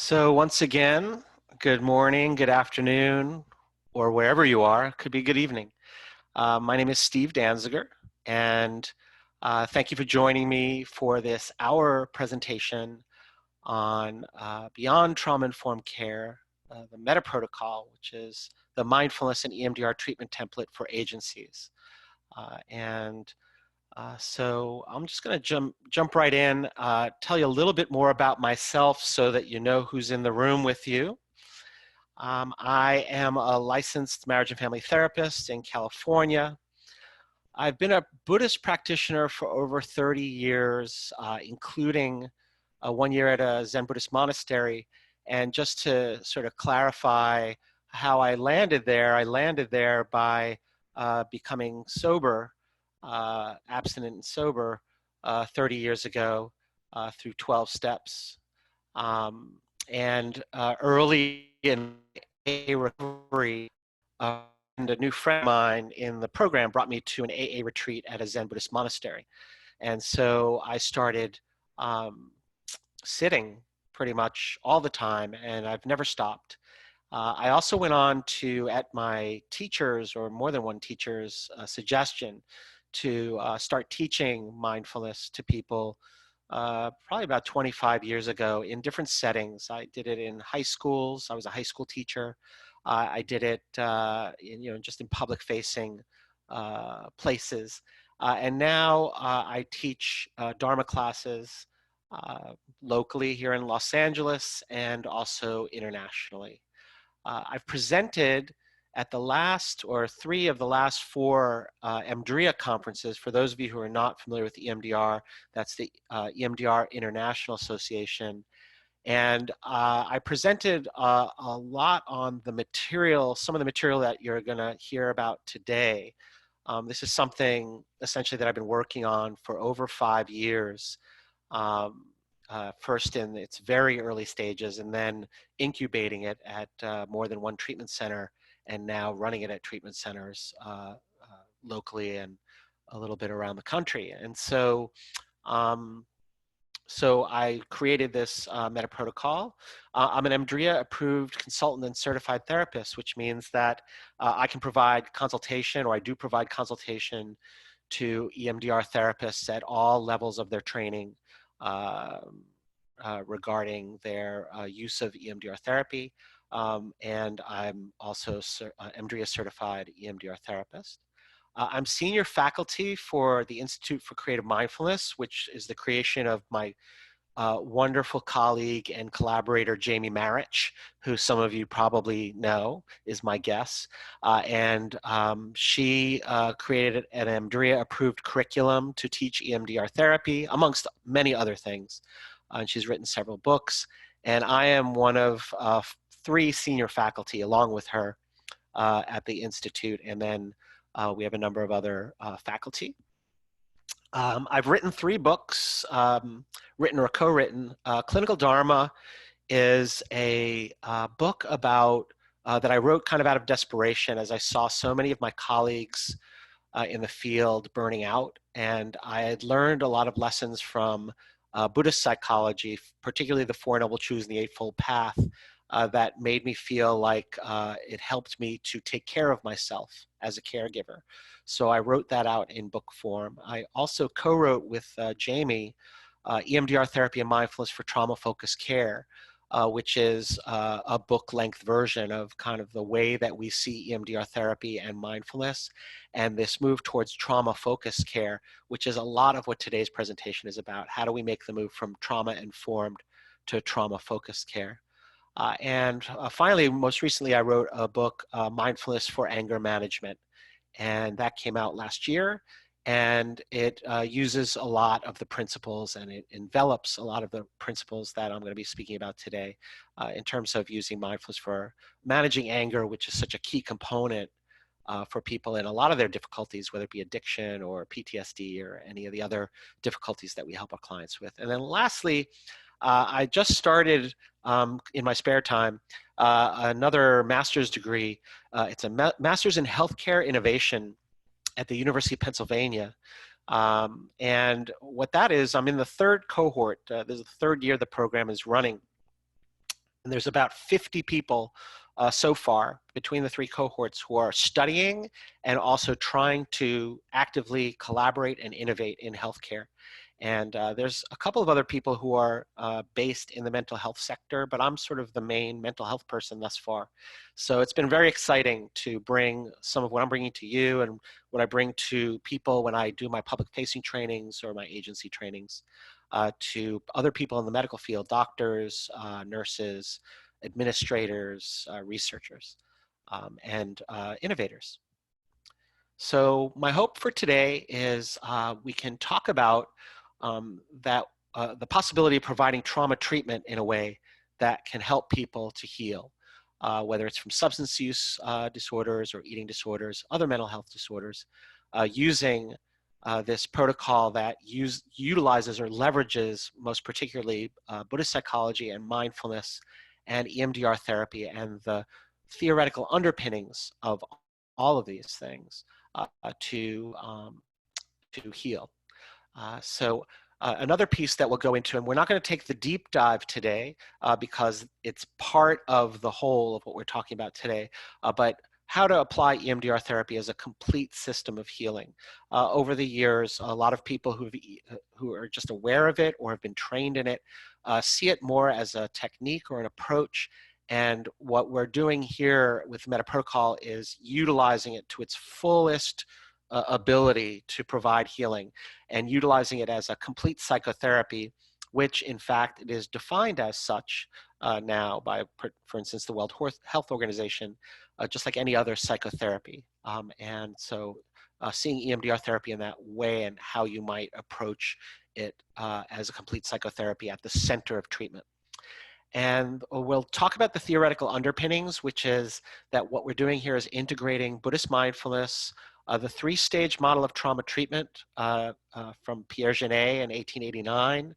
So once again, good morning, good afternoon, or wherever you are, could be good evening. My name is Steve Dansiger, and thank you for joining me for this hour presentation on Beyond Trauma-Informed Care, the Meta Protocol, which is the mindfulness and EMDR treatment template for agencies. So I'm just going to jump right in, tell you a little bit more about myself so that you know who's in the room with you. I am a licensed marriage and family therapist in California. I've been a Buddhist practitioner for over 30 years, including 1 year at a Zen Buddhist monastery. And just to sort of clarify how I landed there by becoming sober, abstinent and sober 30 years ago through 12 steps. Early in AA recovery, and a new friend of mine in the program brought me to an AA retreat at a Zen Buddhist monastery. And so I started sitting pretty much all the time, and I've never stopped. I also went on to, at my teacher's or more than one teacher's suggestion, to start teaching mindfulness to people probably about 25 years ago in different settings. I did it in high schools. I was a high school teacher. I did it just in public-facing places. And now I teach Dharma classes locally here in Los Angeles and also internationally. I've presented at the last, or 3 of the last 4 EMDRIA conferences. For those of you who are not familiar with EMDR, that's the EMDR International Association. And I presented a lot on the material, some of the material that you're gonna hear about today. This is something essentially that I've been working on for over 5 years. First in its very early stages, and then incubating it at more than one treatment center, and now running it at treatment centers locally and a little bit around the country. And so, so I created this Meta Protocol. I'm an EMDRIA approved consultant and certified therapist, which means that I can provide consultation, or I do provide consultation to EMDR therapists at all levels of their training regarding their use of EMDR therapy. And I'm also EMDRIA certified EMDR therapist. I'm senior faculty for the Institute for Creative Mindfulness, which is the creation of my wonderful colleague and collaborator, Jamie Marich, who some of you probably know is my guest. She created an EMDRIA approved curriculum to teach EMDR therapy, amongst many other things. And she's written several books. And I am one of 3 senior faculty along with her at the Institute. And then we have a number of other faculty. I've written 3 books, written or co-written. Clinical Dharma is a book about, that I wrote kind of out of desperation as I saw so many of my colleagues in the field burning out. And I had learned a lot of lessons from Buddhist psychology, particularly the 4 Noble Truths and the Eightfold Path, that made me feel like it helped me to take care of myself as a caregiver. So I wrote that out in book form. I also co-wrote with Jamie EMDR Therapy and Mindfulness for Trauma-Focused Care, which is a book-length version of kind of the way that we see EMDR therapy and mindfulness, and this move towards trauma-focused care, which is a lot of what today's presentation is about. How do we make the move from trauma-informed to trauma-focused care? Finally, most recently, I wrote a book, Mindfulness for Anger Management, and that came out last year. And it uses a lot of the principles, and it envelops a lot of the principles that I'm going to be speaking about today in terms of using mindfulness for managing anger, which is such a key component for people in a lot of their difficulties, whether it be addiction or PTSD or any of the other difficulties that we help our clients with. And then lastly, I just started in my spare time another master's degree. It's a master's in healthcare innovation at the University of Pennsylvania. And what that is, I'm in the 3rd cohort. This is the 3rd year the program is running. And there's about 50 people so far between the three cohorts who are studying and also trying to actively collaborate and innovate in healthcare. And there's a couple of other people who are based in the mental health sector, but I'm sort of the main mental health person thus far. So it's been very exciting to bring some of what I'm bringing to you and what I bring to people when I do my public facing trainings or my agency trainings to other people in the medical field, doctors, nurses, administrators, researchers, and innovators. So my hope for today is we can talk about the possibility of providing trauma treatment in a way that can help people to heal, whether it's from substance use disorders or eating disorders, other mental health disorders, using this protocol that utilizes or leverages most particularly Buddhist psychology and mindfulness and EMDR therapy and the theoretical underpinnings of all of these things to heal. Another piece that we'll go into, and we're not going to take the deep dive today because it's part of the whole of what we're talking about today, but how to apply EMDR therapy as a complete system of healing. Over the years, a lot of people who are just aware of it or have been trained in it see it more as a technique or an approach. And what we're doing here with Meta Protocol is utilizing it to its fullest ability to provide healing and utilizing it as a complete psychotherapy, which in fact it is defined as such now by, for instance, the World Health Organization, just like any other psychotherapy. And so seeing EMDR therapy in that way and how you might approach it as a complete psychotherapy at the center of treatment. And we'll talk about the theoretical underpinnings, which is that what we're doing here is integrating Buddhist mindfulness, the three-stage model of trauma treatment from Pierre Genet in 1889,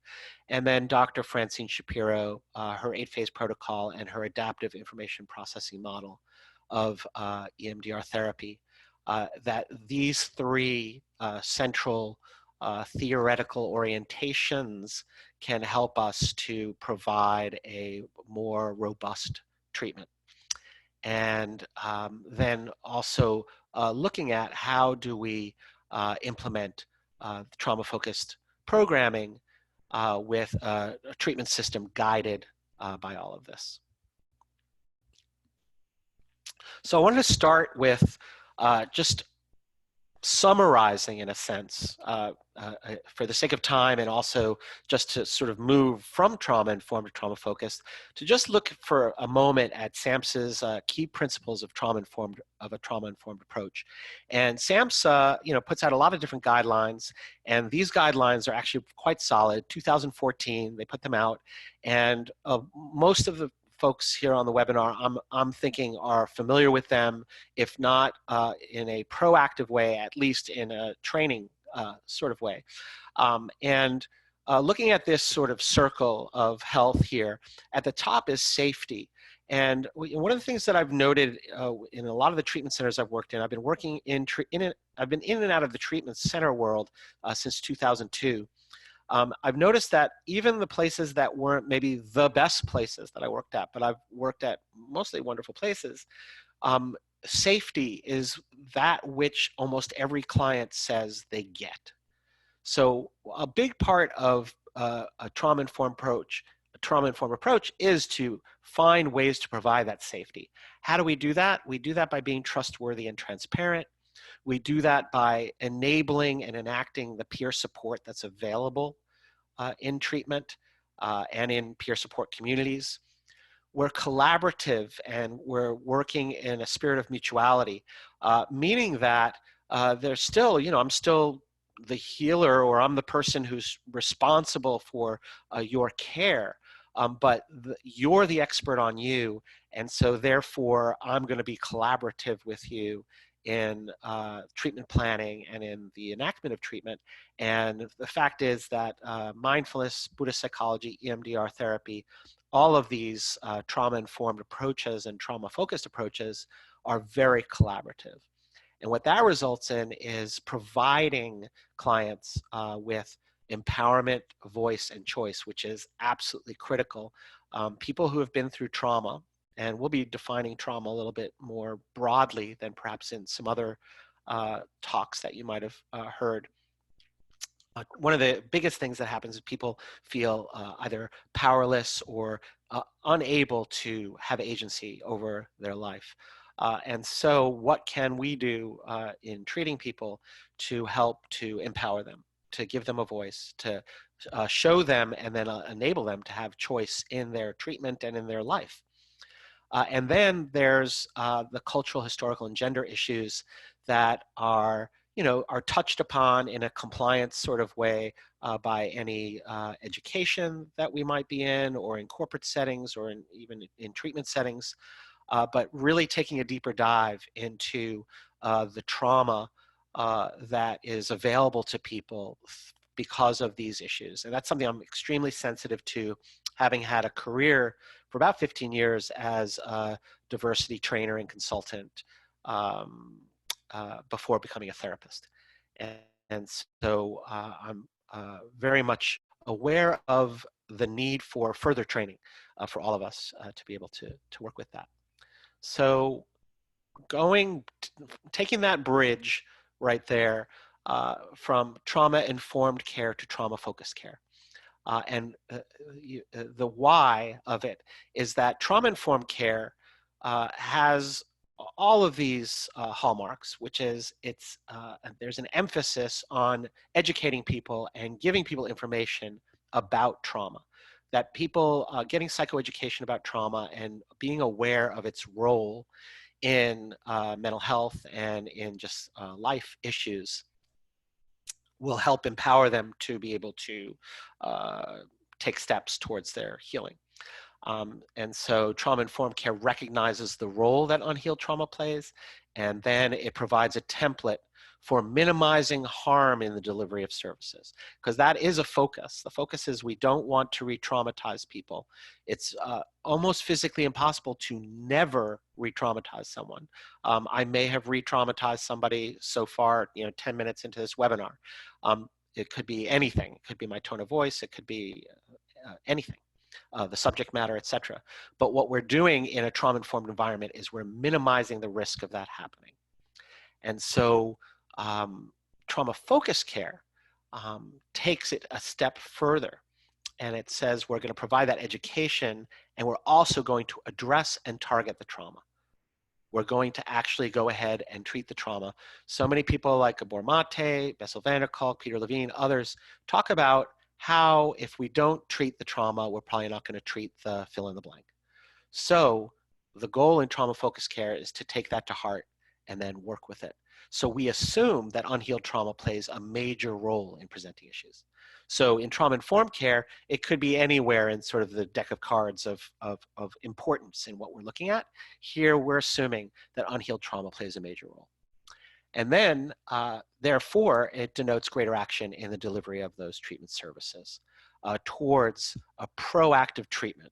and then Dr. Francine Shapiro, her 8-phase protocol and her adaptive information processing model of EMDR therapy. That these three central theoretical orientations can help us to provide a more robust treatment. And then also looking at how do we implement trauma-focused programming with a treatment system guided by all of this. So I wanted to start with just summarizing, in a sense, for the sake of time and also just to sort of move from trauma-informed to trauma-focused, to just look for a moment at SAMHSA's key principles of a trauma-informed approach. And SAMHSA, puts out a lot of different guidelines, and these guidelines are actually quite solid. 2014, they put them out, and most of the folks here on the webinar, I'm thinking are familiar with them, if not in a proactive way, at least in a training sort of way. Looking at this sort of circle of health here, at the top is safety. And one of the things that I've noted in a lot of the treatment centers I've worked in, I've been working I've been in and out of the treatment center world since 2002. I've noticed that even the places that weren't maybe the best places that I worked at, but I've worked at mostly wonderful places, safety is that which almost every client says they get. So a big part of a trauma-informed approach is to find ways to provide that safety. How do we do that? We do that by being trustworthy and transparent. We do that by enabling and enacting the peer support that's available in treatment and in peer support communities. We're collaborative and we're working in a spirit of mutuality, meaning that there's still, I'm still the healer or I'm the person who's responsible for your care, but you're the expert on you. And so therefore, I'm going to be collaborative with you in treatment planning and in the enactment of treatment. And the fact is that mindfulness, Buddhist psychology, EMDR therapy, all of these trauma-informed approaches and trauma-focused approaches are very collaborative. And what that results in is providing clients with empowerment, voice, and choice, which is absolutely critical People who have been through trauma, and we'll be defining trauma a little bit more broadly than perhaps in some other talks that you might have heard. One of the biggest things that happens is people feel either powerless or unable to have agency over their life. And so what can we do in treating people to help to empower them, to give them a voice, to show them and then enable them to have choice in their treatment and in their life? And then there's the cultural, historical, and gender issues that are, are touched upon in a compliance sort of way by any education that we might be in, or in corporate settings, or even in treatment settings, but really taking a deeper dive into the trauma that is available to people because of these issues. And that's something I'm extremely sensitive to, having had a career for about 15 years as a diversity trainer and consultant before becoming a therapist. And so I'm very much aware of the need for further training for all of us to be able to work with that. So taking that bridge right there from trauma-informed care to trauma-focused care. The why of it is that trauma-informed care has all of these hallmarks, which is there's an emphasis on educating people and giving people information about trauma. That people getting psychoeducation about trauma and being aware of its role in mental health and in just life issues will help empower them to be able to take steps towards their healing. And so trauma-informed care recognizes the role that unhealed trauma plays, and then it provides a template for minimizing harm in the delivery of services, because that is a focus. The focus is we don't want to re-traumatize people. It's almost physically impossible to never re-traumatize someone. I may have re-traumatized somebody so far, 10 minutes into this webinar. It could be anything. It could be my tone of voice. It could be anything. The subject matter, etc. But what we're doing in a trauma-informed environment is we're minimizing the risk of that happening. And so trauma-focused care takes it a step further, and it says we're going to provide that education, and we're also going to address and target the trauma. We're going to actually go ahead and treat the trauma. So many people like Gabor Mate, Bessel van der Kolk, Peter Levine, others talk about how if we don't treat the trauma, we're probably not going to treat the fill in the blank. So the goal in trauma-focused care is to take that to heart and then work with it. So we assume that unhealed trauma plays a major role in presenting issues. So in trauma-informed care, it could be anywhere in sort of the deck of cards of importance in what we're looking at. Here, we're assuming that unhealed trauma plays a major role. And then, therefore, it denotes greater action in the delivery of those treatment services towards a proactive treatment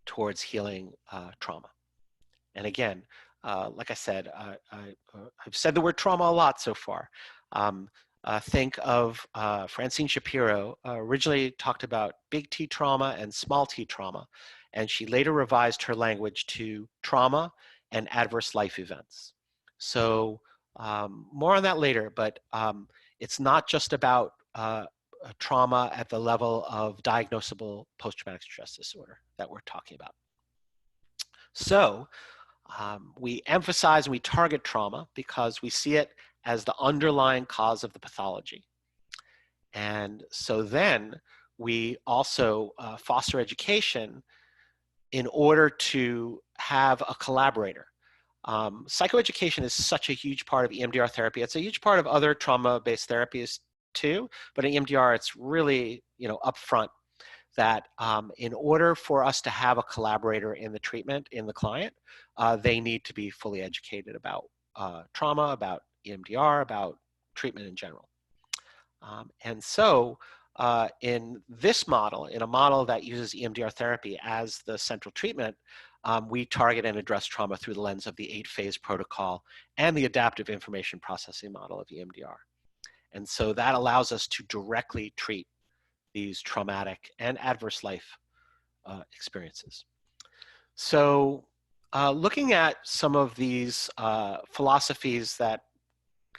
towards healing trauma. And again, like I said, I've said the word trauma a lot so far. Think of Francine Shapiro, originally talked about big T trauma and small t trauma, and she later revised her language to trauma and adverse life events. So more on that later, but it's not just about trauma at the level of diagnosable post-traumatic stress disorder that we're talking about. So we emphasize and we target trauma because we see it as the underlying cause of the pathology. And so then we also foster education in order to have a collaborator. Psychoeducation is such a huge part of EMDR therapy. It's a huge part of other trauma-based therapies too, but in EMDR, it's really, upfront that in order for us to have a collaborator in the treatment, in the client, they need to be fully educated about trauma, about EMDR, about treatment in general. And so in this model, in a model that uses EMDR therapy as the central treatment, we target and address trauma through the lens of the 8-phase protocol and the adaptive information processing model of EMDR. And so that allows us to directly treat these traumatic and adverse life experiences. So looking at some of these philosophies that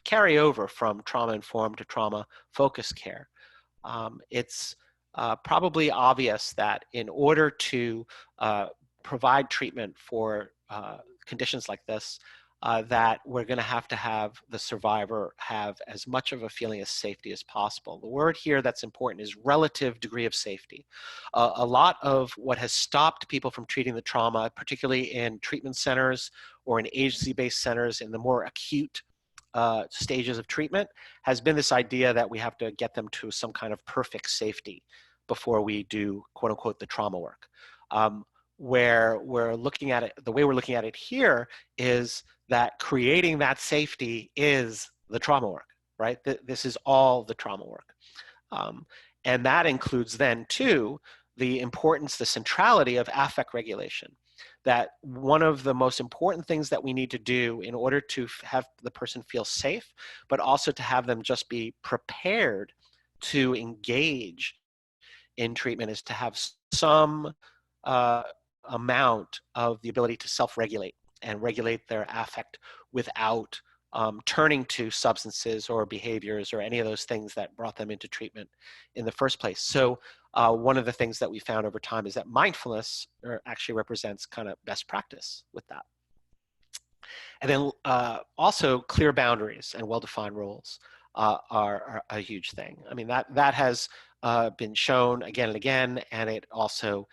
carry over from trauma-informed to trauma-focused care, it's probably obvious that in order to provide treatment for conditions like this, that we're going to have the survivor have as much of a feeling of safety as possible. The word here that's important is relative degree of safety. A lot of what has stopped people from treating the trauma, particularly in treatment centers or in agency-based centers in the more acute stages of treatment, has been this idea that we have to get them to some kind of perfect safety before we do, quote unquote, the trauma work. Where we're looking at it, the way we're looking at it here is that creating that safety is the trauma work, right? This is all the trauma work. And that includes then too, the importance, the centrality of affect regulation. That one of the most important things that we need to do in order to have the person feel safe, but also to have them just be prepared to engage in treatment, is to have some amount of the ability to self-regulate and regulate their affect without turning to substances or behaviors or any of those things that brought them into treatment in the first place. So one of the things that we found over time is that mindfulness actually represents kind of best practice with that. And then also clear boundaries and well-defined roles are a huge thing. I mean, that has been shown again and again, and it also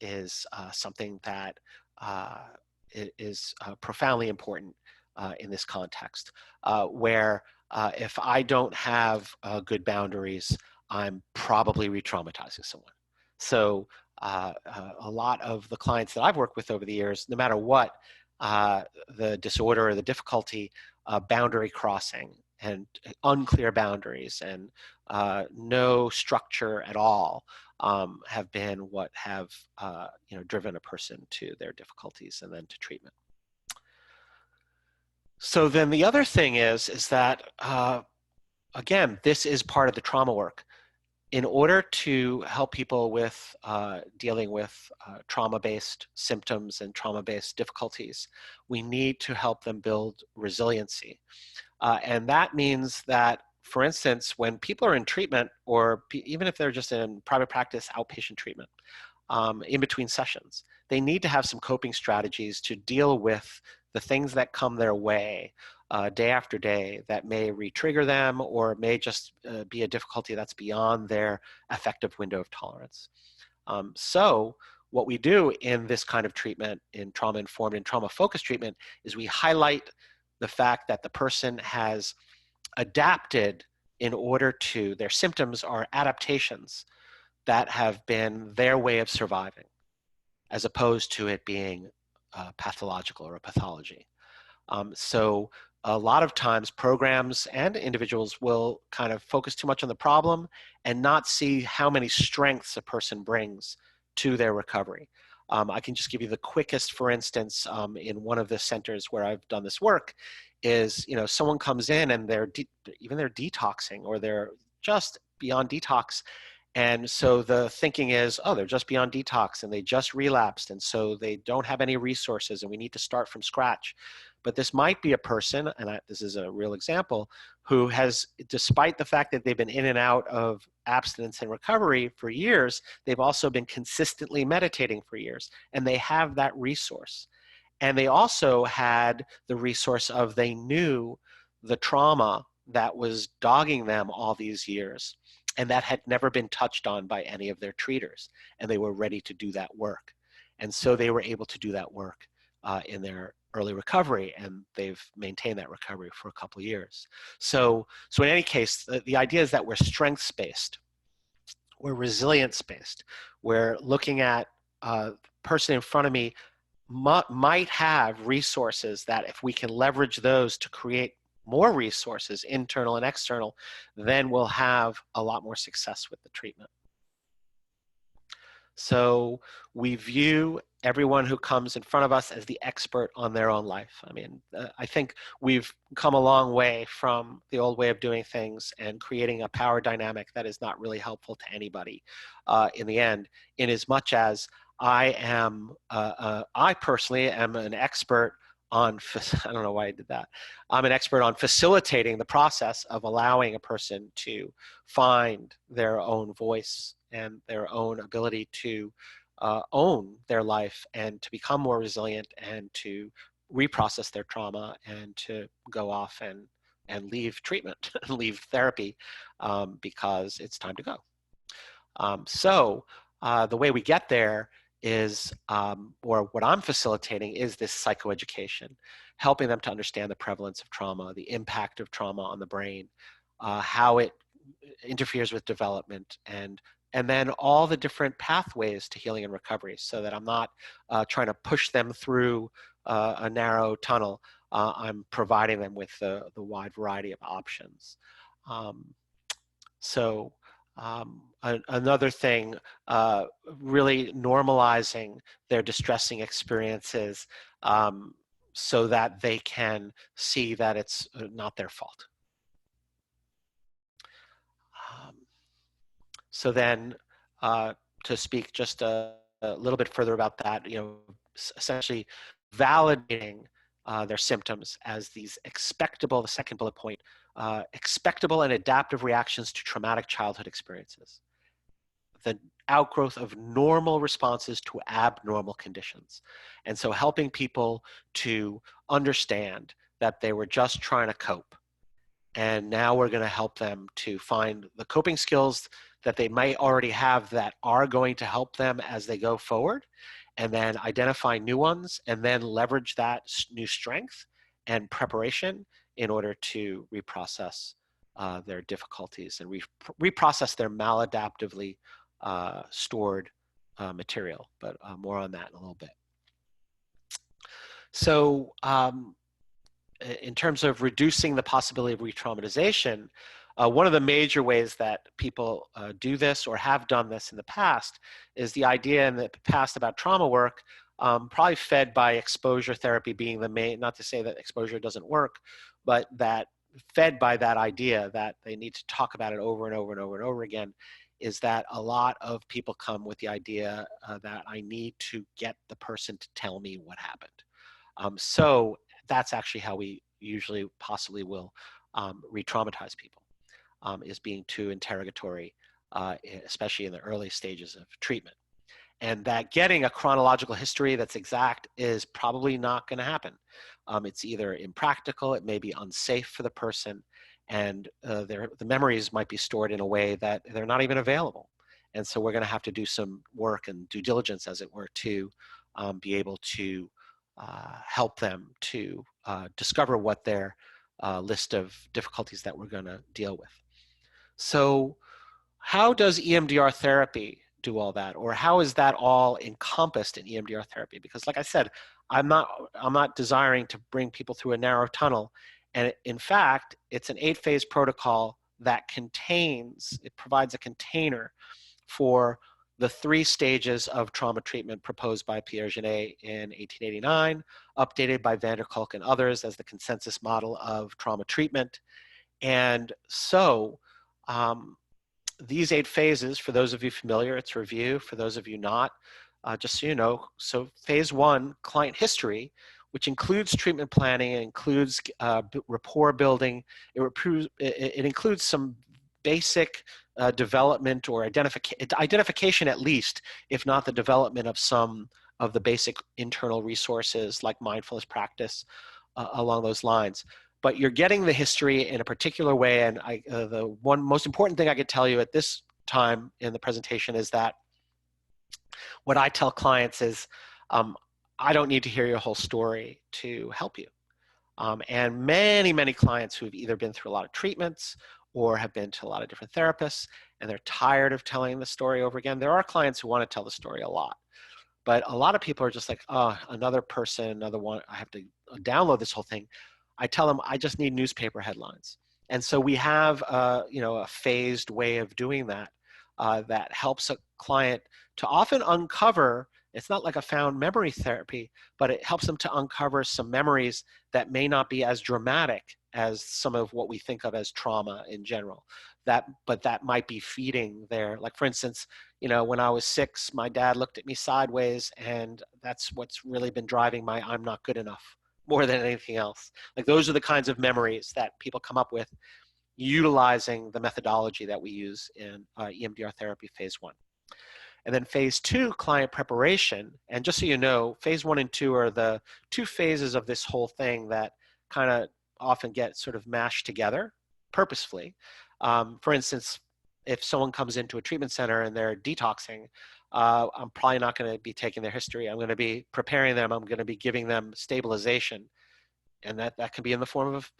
is something that is profoundly important in this context, where if I don't have good boundaries, I'm probably re-traumatizing someone. So a lot of the clients that I've worked with over the years, no matter what the disorder or the difficulty, boundary crossing and unclear boundaries and no structure at all have been what have driven a person to their difficulties and then to treatment. So then the other thing is that again, this is part of the trauma work. In order to help people with dealing with trauma-based symptoms and trauma-based difficulties, we need to help them build resiliency. And that means that, for instance, when people are in treatment, or even if they're just in private practice outpatient treatment, in between sessions, they need to have some coping strategies to deal with the things that come their way day after day that may re-trigger them or may just be a difficulty that's beyond their effective window of tolerance. So what we do in this kind of treatment, in trauma-informed and trauma-focused treatment, is we highlight the fact that the person has adapted in order to, their symptoms are adaptations that have been their way of surviving, as opposed to it being pathological or a pathology. So a lot of times programs and individuals will kind of focus too much on the problem and not see how many strengths a person brings to their recovery. I can just give you the quickest, for instance, in one of the centers where I've done this work is, someone comes in and they're detoxing, or they're just beyond detox. And so the thinking is, oh, they're just beyond detox and they just relapsed, and so they don't have any resources and we need to start from scratch. But this might be a person, and this is a real example, who has, despite the fact that they've been in and out of abstinence and recovery for years, they've also been consistently meditating for years, and they have that resource. And they also had the resource of, they knew the trauma that was dogging them all these years, and that had never been touched on by any of their treaters, and they were ready to do that work. And so they were able to do that work in their early recovery, and they've maintained that recovery for a couple of years. So in any case, the idea is that we're strengths-based, we're resilience-based. We're looking at the person in front of me might have resources that if we can leverage those to create more resources, internal and external, then we'll have a lot more success with the treatment. So we view everyone who comes in front of us as the expert on their own life. I mean, I think we've come a long way from the old way of doing things and creating a power dynamic that is not really helpful to anybody in the end, in as much as I personally am an expert on, I don't know why I did that. I'm an expert on facilitating the process of allowing a person to find their own voice and their own ability to own their life and to become more resilient and to reprocess their trauma and to go off and leave treatment and leave therapy because it's time to go. The way we get there is, or what I'm facilitating is this psychoeducation, helping them to understand the prevalence of trauma, the impact of trauma on the brain, how it interferes with development, and then all the different pathways to healing and recovery, so that I'm not trying to push them through a narrow tunnel. I'm providing them with the wide variety of options. Another thing, really normalizing their distressing experiences so that they can see that it's not their fault. So then, to speak just a little bit further about that, essentially validating their symptoms as these expectable, the second bullet point, expectable and adaptive reactions to traumatic childhood experiences, the outgrowth of normal responses to abnormal conditions. And so helping people to understand that they were just trying to cope. And now we're going to help them to find the coping skills that they might already have that are going to help them as they go forward, and then identify new ones, and then leverage that new strength and preparation in order to reprocess their difficulties and reprocess their maladaptively stored material. But more on that in a little bit. So in terms of reducing the possibility of re-traumatization, one of the major ways that people do this or have done this in the past is the idea in the past about trauma work, probably fed by exposure therapy being the main, not to say that exposure doesn't work, but that fed by that idea that they need to talk about it over and over and over and over again, is that a lot of people come with the idea that I need to get the person to tell me what happened. So that's actually how we usually possibly will re-traumatize people, is being too interrogatory, especially in the early stages of treatment. And that getting a chronological history that's exact is probably not going to happen. It's either impractical, it may be unsafe for the person, and the memories might be stored in a way that they're not even available. And so we're going to have to do some work and due diligence, as it were, to be able to help them to discover what their list of difficulties that we're going to deal with. So how does EMDR therapy do all that? Or how is that all encompassed in EMDR therapy? Because like I said, I'm not desiring to bring people through a narrow tunnel. And in fact, it's an 8-phase protocol that it provides a container for the 3 stages of trauma treatment proposed by Pierre Genet in 1889, updated by Van der Kolk and others as the consensus model of trauma treatment. And so these 8 phases, for those of you familiar, it's a review. For those of you not, just so you know, so phase 1, client history, which includes treatment planning, it includes rapport building, it includes some basic development or identification at least, if not the development of some of the basic internal resources like mindfulness practice along those lines. But you're getting the history in a particular way, and the one most important thing I could tell you at this time in the presentation is that what I tell clients is, I don't need to hear your whole story to help you. And many, many clients who have either been through a lot of treatments or have been to a lot of different therapists, and they're tired of telling the story over again. There are clients who want to tell the story a lot. But a lot of people are just like, oh, another person, another one, I have to download this whole thing. I tell them, I just need newspaper headlines. And so we have a phased way of doing that that helps a client to often uncover It's not like a found memory therapy, but it helps them to uncover some memories that may not be as dramatic as some of what we think of as trauma in general. But that might be feeding their, like for instance, when I was 6, my dad looked at me sideways, and that's what's really been driving my I'm not good enough more than anything else. Like those are the kinds of memories that people come up with utilizing the methodology that we use in EMDR therapy phase 1. And then phase 2, client preparation. And just so you know, phase 1 and 2 are the 2 phases of this whole thing that kind of often get sort of mashed together purposefully. For instance, if someone comes into a treatment center and they're detoxing, I'm probably not going to be taking their history. I'm going to be preparing them. I'm going to be giving them stabilization. And that can be in the form of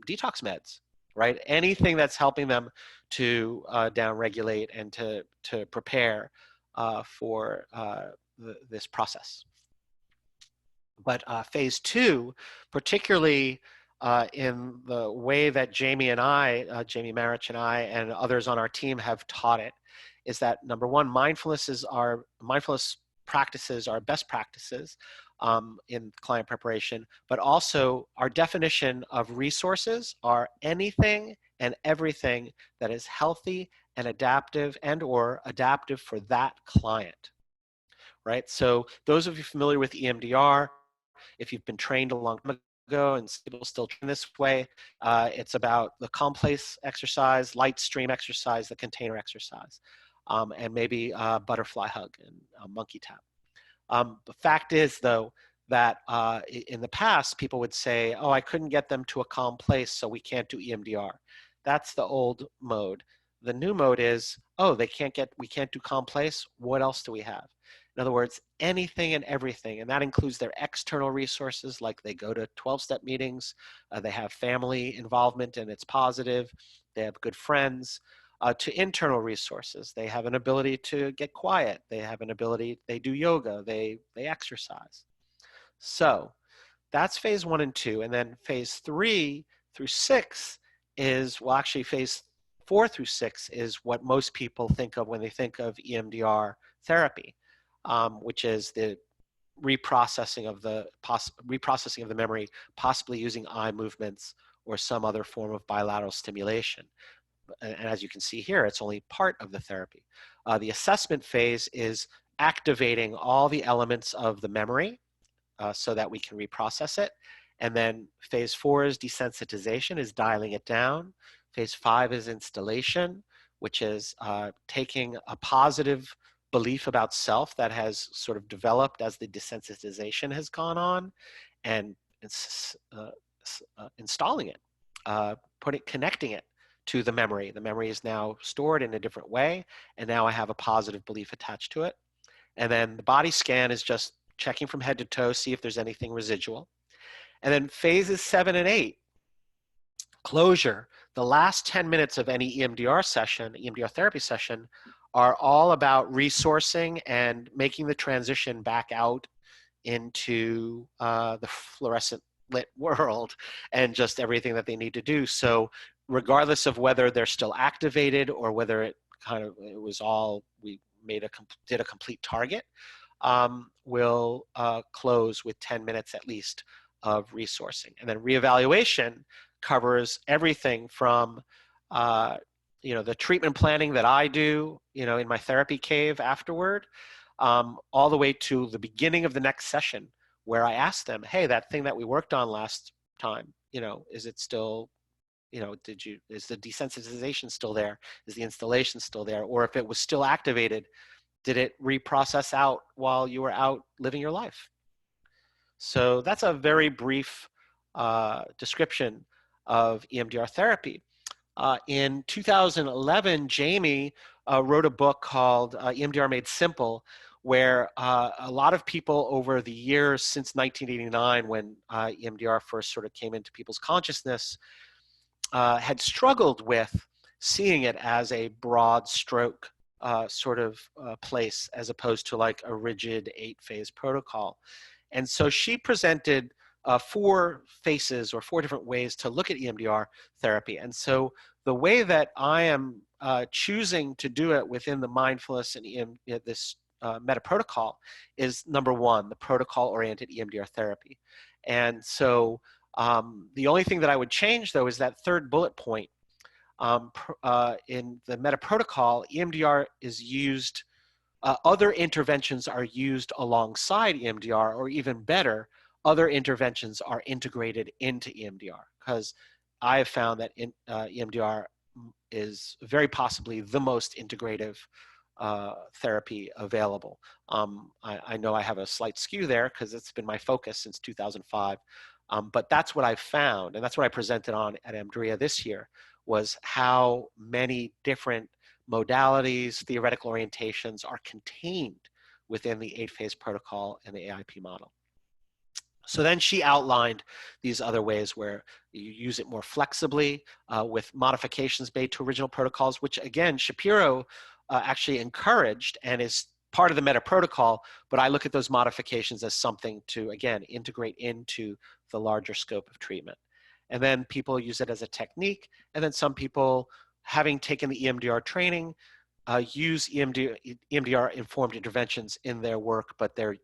detox meds, right? Anything that's helping them to downregulate and to prepare for this process. But phase 2, particularly in the way that Jamie Marich and I and others on our team have taught it, is that number one, mindfulness practices are best practices in client preparation, but also our definition of resources are anything and everything that is healthy and adaptive or adaptive for that client, right? So those of you familiar with EMDR, if you've been trained a long time ago and people still train this way, it's about the complex exercise, light stream exercise, the container exercise, and maybe a butterfly hug and a monkey tap. The fact is, though, that in the past, people would say, oh, I couldn't get them to a calm place, so we can't do EMDR. That's the old mode. The new mode is, oh, we can't do calm place. What else do we have? In other words, anything and everything, and that includes their external resources, like they go to 12-step meetings, they have family involvement and it's positive, they have good friends, to internal resources. They have an ability to get quiet. They have an ability, they do yoga, they exercise. So that's phase 1 and 2. And then phase 3 through 6 is, well, actually phase 4 through 6 is what most people think of when they think of EMDR therapy, which is the reprocessing of the memory, possibly using eye movements or some other form of bilateral stimulation. And as you can see here, it's only part of the therapy. The assessment phase is activating all the elements of the memory so that we can reprocess it. And then phase 4 is desensitization, is dialing it down. Phase 5 is installation, which is taking a positive belief about self that has sort of developed as the desensitization has gone on, and installing it, connecting it to the memory. The memory is now stored in a different way, and now I have a positive belief attached to it. And then the body scan is just checking from head to toe, see if there's anything residual. And then phases 7 and 8, closure. The last 10 minutes of any EMDR therapy session, are all about resourcing and making the transition back out into the fluorescent lit world and just everything that they need to do. So regardless of whether they're still activated or whether it was all, we did a complete target, will close with 10 minutes at least of resourcing. And then reevaluation covers everything from the treatment planning that I do, in my therapy cave afterward, all the way to the beginning of the next session, where I ask them, hey, that thing that we worked on last time, is it still, is the desensitization still there? Is the installation still there? Or if it was still activated, did it reprocess out while you were out living your life? So that's a very brief description of EMDR therapy. In 2011, Jamie wrote a book called EMDR Made Simple, where a lot of people over the years since 1989, when EMDR first sort of came into people's consciousness, had struggled with seeing it as a broad stroke sort of place, as opposed to like a rigid 8-phase protocol. And so she presented 4 phases or 4 different ways to look at EMDR therapy. And so the way that I am choosing to do it within the mindfulness and this meta protocol is number one, the protocol-oriented EMDR therapy. And so the only thing that I would change, though, is that third bullet point. In the meta protocol, EMDR is used, other interventions are used alongside EMDR, or even better, other interventions are integrated into EMDR, because I have found that EMDR is very possibly the most integrative therapy available. I know I have a slight skew there because it's been my focus since 2005, but that's what I found, and that's what I presented on at EMDRIA this year, was how many different modalities, theoretical orientations are contained within the 8-phase protocol and the AIP model. So then she outlined these other ways where you use it more flexibly with modifications made to original protocols, which again, Shapiro actually encouraged and is part of the meta protocol, but I look at those modifications as something to, again, integrate into the larger scope of treatment. And then people use it as a technique, and then some people, having taken the EMDR training, use EMDR-informed interventions in their work, but they're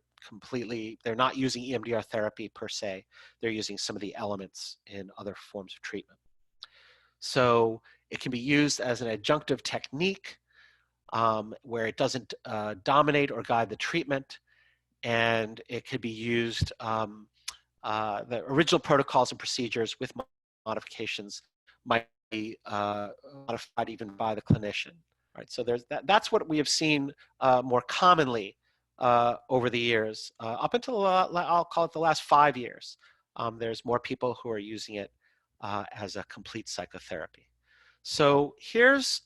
not using EMDR therapy per se. They're using some of the elements in other forms of treatment. So it can be used as an adjunctive technique where it doesn't dominate or guide the treatment, and it could be used, the original protocols and procedures with modifications might be modified even by the clinician. Right? So that's what we have seen more commonly over the years, up until I'll call it the last 5 years. There's more people who are using it as a complete psychotherapy. So here's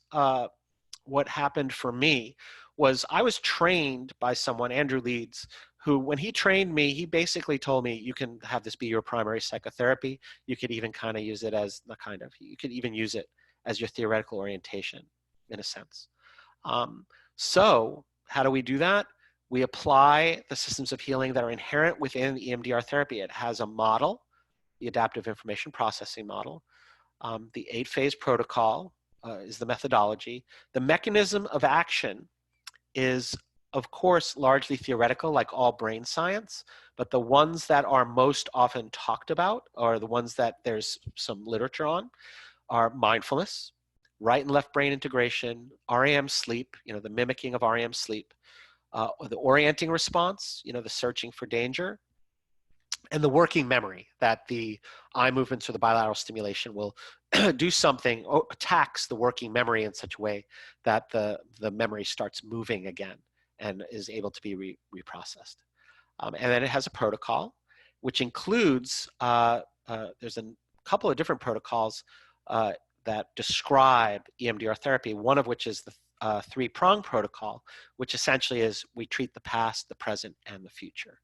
what happened for me. Was I was trained by someone, Andrew Leeds, who, when he trained me, he basically told me, you can have this be your primary psychotherapy. You could even kind of use it as you could even use it as your theoretical orientation, in a sense. So how do we do that? We apply the systems of healing that are inherent within EMDR therapy. It has a model, the adaptive information processing model. The 8-phase protocol is the methodology. The mechanism of action is, of course, largely theoretical, like all brain science, but the ones that are most often talked about, or the ones that there's some literature on, are mindfulness, right and left brain integration, REM sleep, the mimicking of REM sleep, the orienting response, the searching for danger, and the working memory, that the eye movements or the bilateral stimulation will do something, or attacks the working memory in such a way that the memory starts moving again and is able to be reprocessed. And then it has a protocol, which includes, there's a couple of different protocols that describe EMDR therapy, one of which is the 3-prong protocol, which essentially is we treat the past, the present, and the future.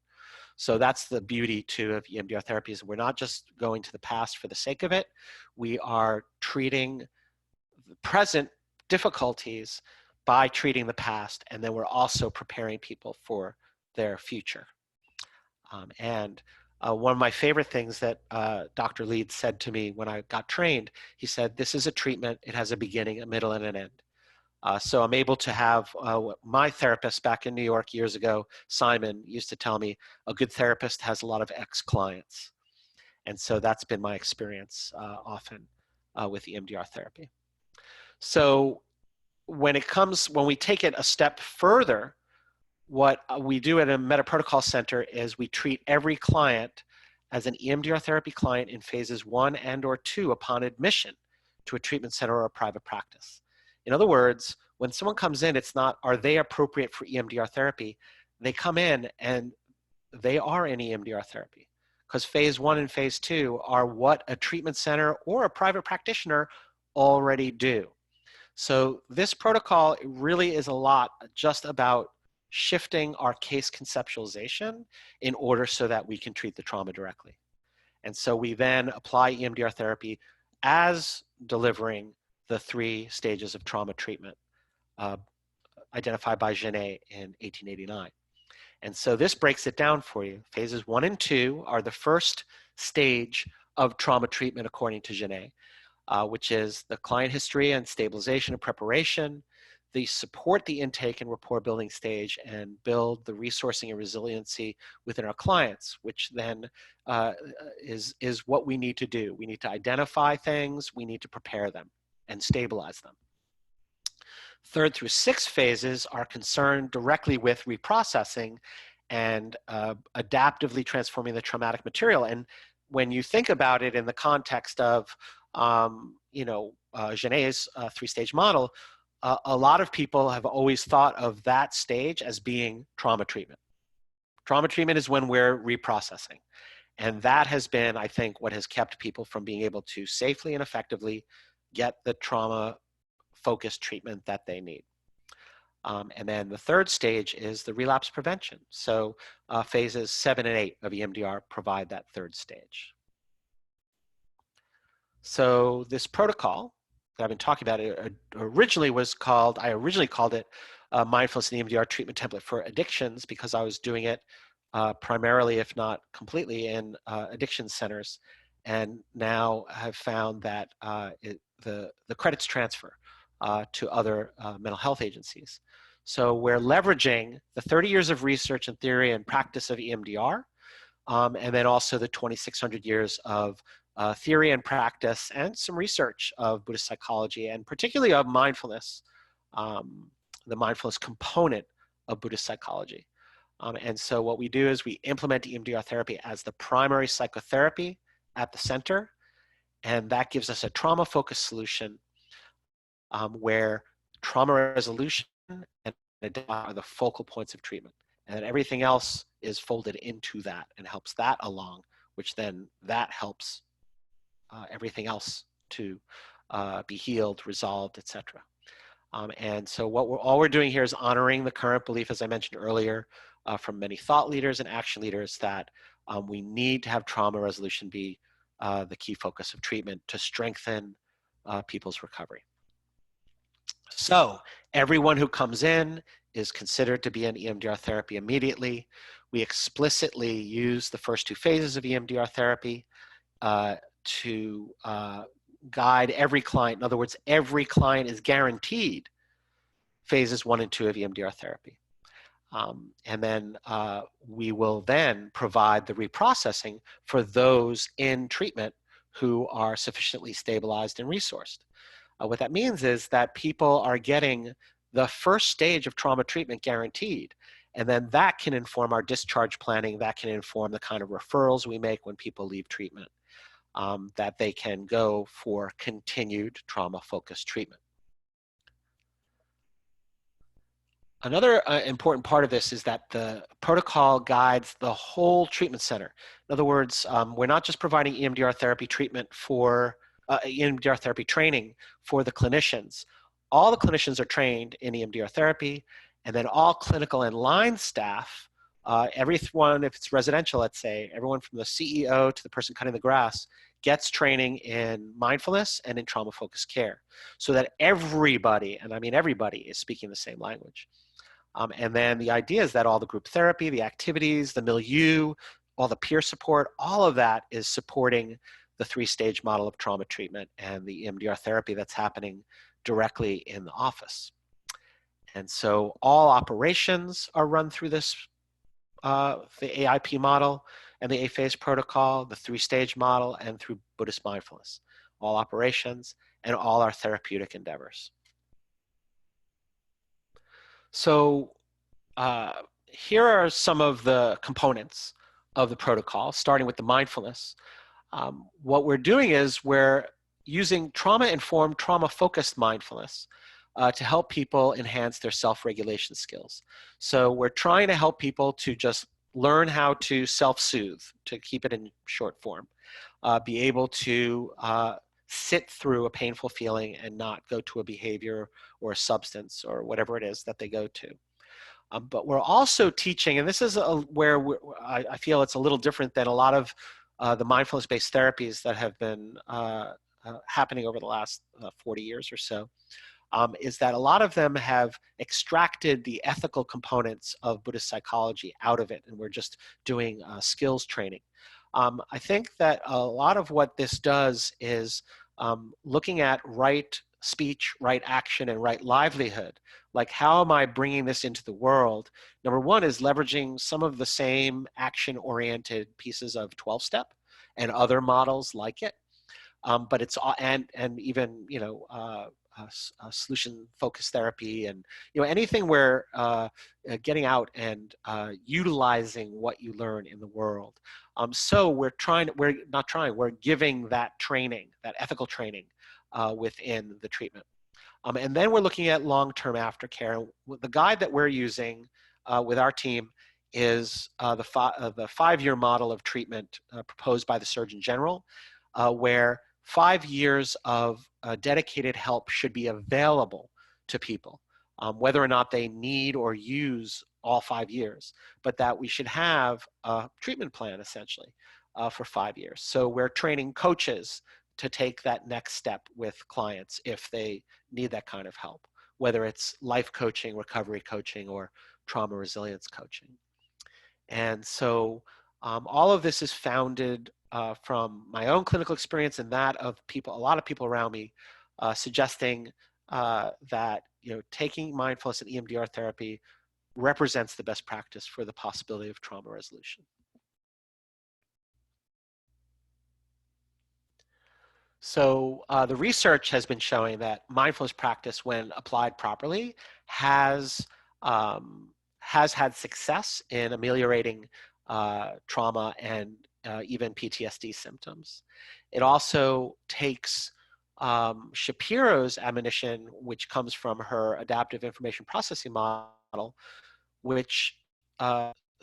So that's the beauty, too, of EMDR therapy, is we're not just going to the past for the sake of it. We are treating the present difficulties by treating the past, and then we're also preparing people for their future. One of my favorite things that Dr. Leeds said to me when I got trained, he said, this is a treatment. It has a beginning, a middle, and an end. So I'm able to have my therapist back in New York years ago, Simon, used to tell me, a good therapist has a lot of ex-clients. And so that's been my experience often with EMDR therapy. So when we take it a step further, what we do at a Meta Protocol Center is we treat every client as an EMDR therapy client in phases 1 and or 2 upon admission to a treatment center or a private practice. In other words, when someone comes in, it's not, are they appropriate for EMDR therapy? They come in and they are in EMDR therapy, because phase 1 and phase 2 are what a treatment center or a private practitioner already do. So this protocol really is a lot just about shifting our case conceptualization in order so that we can treat the trauma directly. And so we then apply EMDR therapy as delivering the 3 stages of trauma treatment identified by Genet in 1889. And so this breaks it down for you. Phases 1 and 2 are the first stage of trauma treatment according to Genet, which is the client history and stabilization and preparation, they support the intake and rapport building stage and build the resourcing and resiliency within our clients, which then is what we need to do. We need to identify things, we need to prepare them and stabilize them. 3rd through 6th phases are concerned directly with reprocessing and adaptively transforming the traumatic material. And when you think about it in the context of, Genet's 3-stage model, a lot of people have always thought of that stage as being trauma treatment. Trauma treatment is when we're reprocessing. And that has been, I think, what has kept people from being able to safely and effectively get the trauma-focused treatment that they need. And then the 3rd stage is the relapse prevention. So phases 7 and 8 of EMDR provide that 3rd stage. So this protocol that I've been talking about, I originally called it Mindfulness in EMDR Treatment Template for Addictions, because I was doing it primarily, if not completely, in addiction centers. And now have found that the credits transfer to other mental health agencies. So we're leveraging the 30 years of research and theory and practice of EMDR, and then also the 2,600 years of theory and practice and some research of Buddhist psychology, and particularly of mindfulness, the mindfulness component of Buddhist psychology. And so what we do is we implement EMDR therapy as the primary psychotherapy at the center, and that gives us a trauma-focused solution where trauma resolution and are the focal points of treatment, and everything else is folded into that and helps that along, which then that helps everything else to be healed, resolved, etc. And so all we're doing here is honoring the current belief, as I mentioned earlier, from many thought leaders and action leaders, that we need to have trauma resolution be the key focus of treatment to strengthen people's recovery. So everyone who comes in is considered to be in EMDR therapy immediately. We explicitly use the first 2 phases of EMDR therapy to guide every client. In other words, every client is guaranteed phases 1 and 2 of EMDR therapy. And then we will then provide the reprocessing for those in treatment who are sufficiently stabilized and resourced. What that means is that people are getting the first stage of trauma treatment guaranteed, and then that can inform our discharge planning, that can inform the kind of referrals we make when people leave treatment, that they can go for continued trauma-focused treatment. Another important part of this is that the protocol guides the whole treatment center. In other words, we're not just providing EMDR therapy treatment for EMDR therapy training for the clinicians. All the clinicians are trained in EMDR therapy, and then all clinical and line staff, everyone, if it's residential, let's say, everyone from the CEO to the person cutting the grass gets training in mindfulness and in trauma-focused care, so that everybody, and I mean everybody, is speaking the same language. And then the idea is that all the group therapy, the activities, the milieu, all the peer support, all of that is supporting the 3-stage model of trauma treatment and the EMDR therapy that's happening directly in the office. And so all operations are run through this, the AIP model and the A-phase protocol, the 3-stage model, and through Buddhist mindfulness. All operations and all our therapeutic endeavors. So here are some of the components of the protocol, starting with the mindfulness. What we're doing is we're using trauma-informed, trauma-focused mindfulness to help people enhance their self-regulation skills. So we're trying to help people to just learn how to self-soothe, to keep it in short form, be able to sit through a painful feeling and not go to a behavior or a substance or whatever it is that they go to. But we're also teaching, and this is where I feel it's a little different than a lot of the mindfulness-based therapies that have been happening over the last 40 years or so, is that a lot of them have extracted the ethical components of Buddhist psychology out of it, and we're just doing skills training. I think that a lot of what this does is looking at right speech, right action, and right livelihood. Like, how am I bringing this into the world? Number one is leveraging some of the same action-oriented pieces of 12-step and other models like it. But it's and even solution-focused therapy, and anything where getting out and utilizing what you learn in the world. So we're giving that training, that ethical training, within the treatment. And then we're looking at long-term aftercare. The guide that we're using with our team is the 5-year model of treatment proposed by the Surgeon General, where 5 years of dedicated help should be available to people, whether or not they need or use all 5 years, but that we should have a treatment plan essentially for 5 years. So we're training coaches to take that next step with clients if they need that kind of help, whether it's life coaching, recovery coaching, or trauma resilience coaching. And so all of this is founded from my own clinical experience and that of a lot of people around me, suggesting that taking mindfulness and EMDR therapy represents the best practice for the possibility of trauma resolution. So the research has been showing that mindfulness practice, when applied properly, has had success in ameliorating trauma and even PTSD symptoms. It also takes Shapiro's admonition, which comes from her adaptive information processing model, which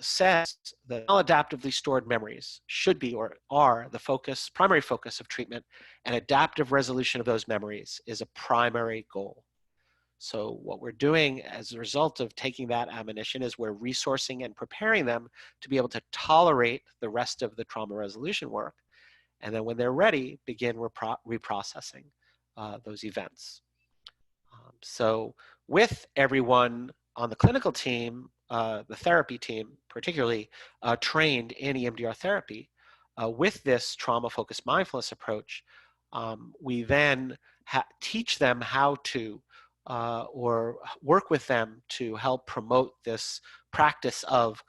says that maladaptively stored memories should be or are the primary focus of treatment, and adaptive resolution of those memories is a primary goal. So what we're doing as a result of taking that admonition is we're resourcing and preparing them to be able to tolerate the rest of the trauma resolution work. And then when they're ready, begin reprocessing those events. So with everyone on the clinical team, the therapy team particularly, trained in EMDR therapy, with this trauma-focused mindfulness approach, we then teach them how to or work with them to help promote this practice of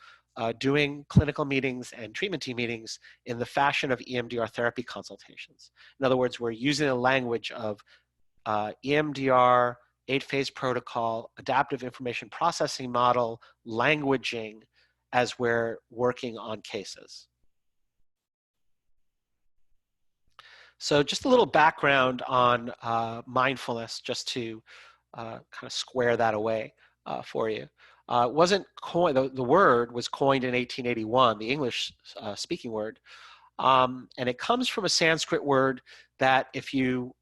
doing clinical meetings and treatment team meetings in the fashion of EMDR therapy consultations. In other words, we're using the language of EMDR, 8-phase protocol, adaptive information processing model, languaging as we're working on cases. So just a little background on mindfulness, just to kind of square that away for you. It wasn't coined, the word was coined in 1881, the English speaking word. And it comes from a Sanskrit word that, if you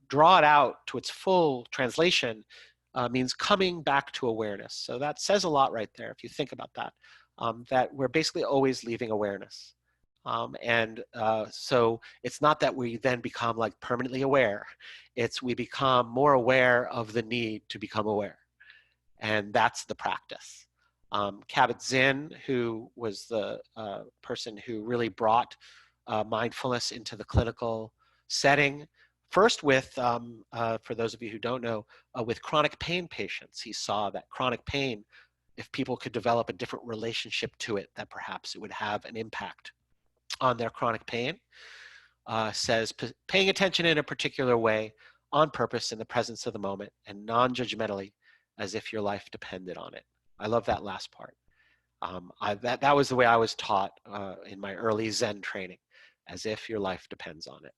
draw it out to its full translation, means coming back to awareness. So that says a lot right there, if you think about that, that we're basically always leaving awareness. So it's not that we then become like permanently aware. It's we become more aware of the need to become aware. And that's the practice. Kabat-Zinn, who was the person who really brought mindfulness into the clinical setting, first with, for those of you who don't know, with chronic pain patients. He saw that chronic pain, if people could develop a different relationship to it, that perhaps it would have an impact on their chronic pain. Says paying attention in a particular way, on purpose, in the presence of the moment, and non-judgmentally, as if your life depended on it. I love that last part. That was the way I was taught in my early Zen training, as if your life depends on it.